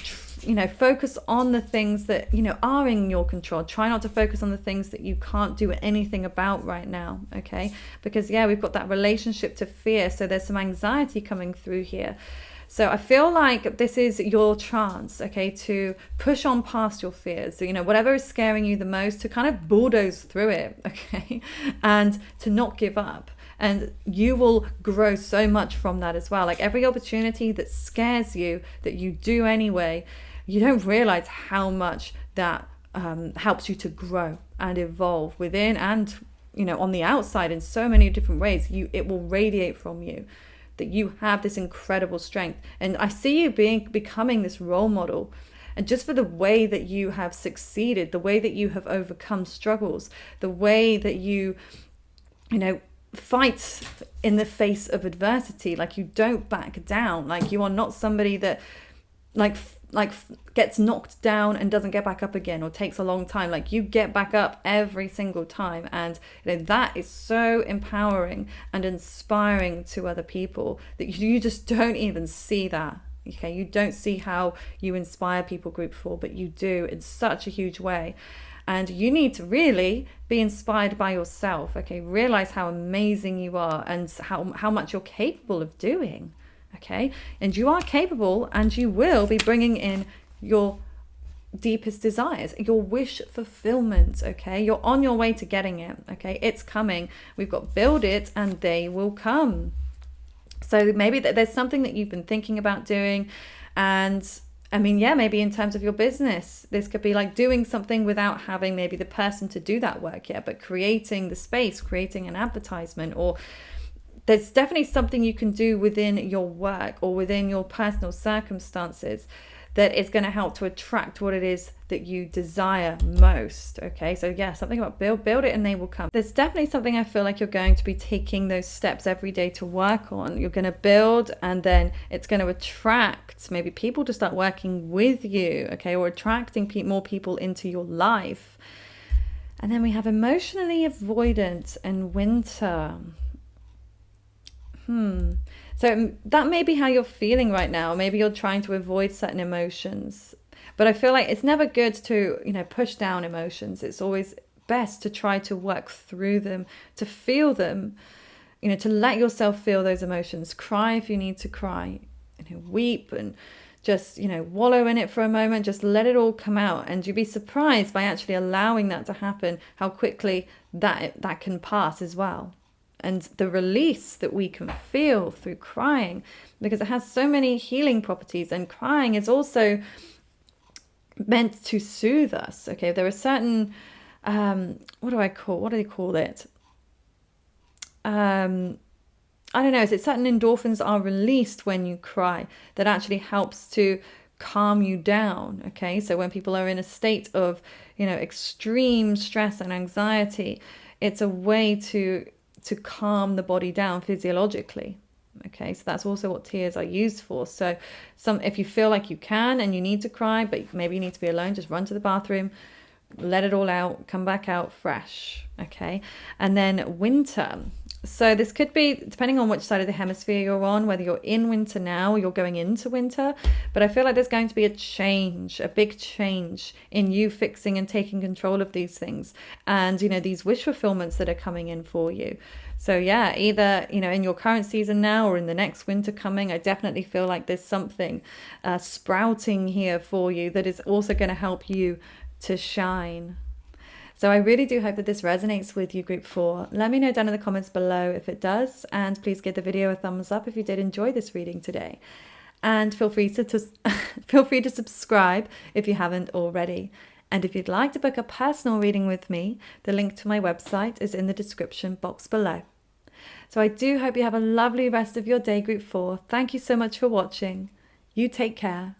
focus on the things that, are in your control. Try not to focus on the things that you can't do anything about right now, okay? Because, yeah, we've got that relationship to fear. So there's some anxiety coming through here. So I feel like this is your chance, okay, to push on past your fears. So, whatever is scaring you the most, to kind of bulldoze through it, okay? And to not give up. And you will grow so much from that as well. Like every opportunity that scares you, that you do anyway, you don't realize how much that helps you to grow and evolve within and, on the outside in so many different ways. It will radiate from you that you have this incredible strength. And I see you becoming this role model. And just for the way that you have succeeded, the way that you have overcome struggles, the way that you fight in the face of adversity, like you don't back down, like you are not somebody that like gets knocked down and doesn't get back up again or takes a long time. Like you get back up every single time, and that is so empowering and inspiring to other people that you just don't even see that. Okay, you don't see how you inspire people group 4, but you do in such a huge way. And you need to really be inspired by yourself, okay? Realize how amazing you are and how much you're capable of doing, okay? And you are capable, and you will be bringing in your deepest desires, your wish fulfillment, okay? You're on your way to getting it, okay? It's coming. We've got build it and they will come. So maybe there's something that you've been thinking about doing, and maybe in terms of your business, this could be like doing something without having maybe the person to do that work yet, but creating the space, creating an advertisement, or there's definitely something you can do within your work or within your personal circumstances that is going to help to attract what it is that you desire most, okay? So yeah, something about build it and they will come. There's definitely something I feel like you're going to be taking those steps every day to work on. You're going to build, and then it's going to attract maybe people to start working with you, okay? Or attracting more people into your life. And then we have emotionally avoidant and winter. So that may be how you're feeling right now. Maybe you're trying to avoid certain emotions. But I feel like it's never good to, push down emotions. It's always best to try to work through them, to feel them, to let yourself feel those emotions. Cry if you need to cry, weep and just, wallow in it for a moment. Just let it all come out. And you'd be surprised by actually allowing that to happen, how quickly that can pass as well. And the release that we can feel through crying, because it has so many healing properties, and crying is also meant to soothe us. Okay, there are certain what do they call it? I don't know. Is it certain endorphins are released when you cry that actually helps to calm you down? Okay, so when people are in a state of extreme stress and anxiety, it's a way to calm the body down physiologically. Okay, so that's also what tears are used for. So if you feel like you can and you need to cry, but maybe you need to be alone, just run to the bathroom, let it all out, come back out fresh. Okay, and then winter. So this could be, depending on which side of the hemisphere you're on, whether you're in winter now or you're going into winter, but I feel like there's going to be a big change in you fixing and taking control of these things, and these wish fulfillments that are coming in for you. So yeah, either in your current season now or in the next winter coming, I definitely feel like there's something sprouting here for you that is also going to help you to shine. So I really do hope that this resonates with you, Group 4. Let me know down in the comments below if it does, and please give the video a thumbs up if you did enjoy this reading today. And feel free to subscribe if you haven't already. And if you'd like to book a personal reading with me, the link to my website is in the description box below. So I do hope you have a lovely rest of your day, Group 4. Thank you so much for watching. You take care.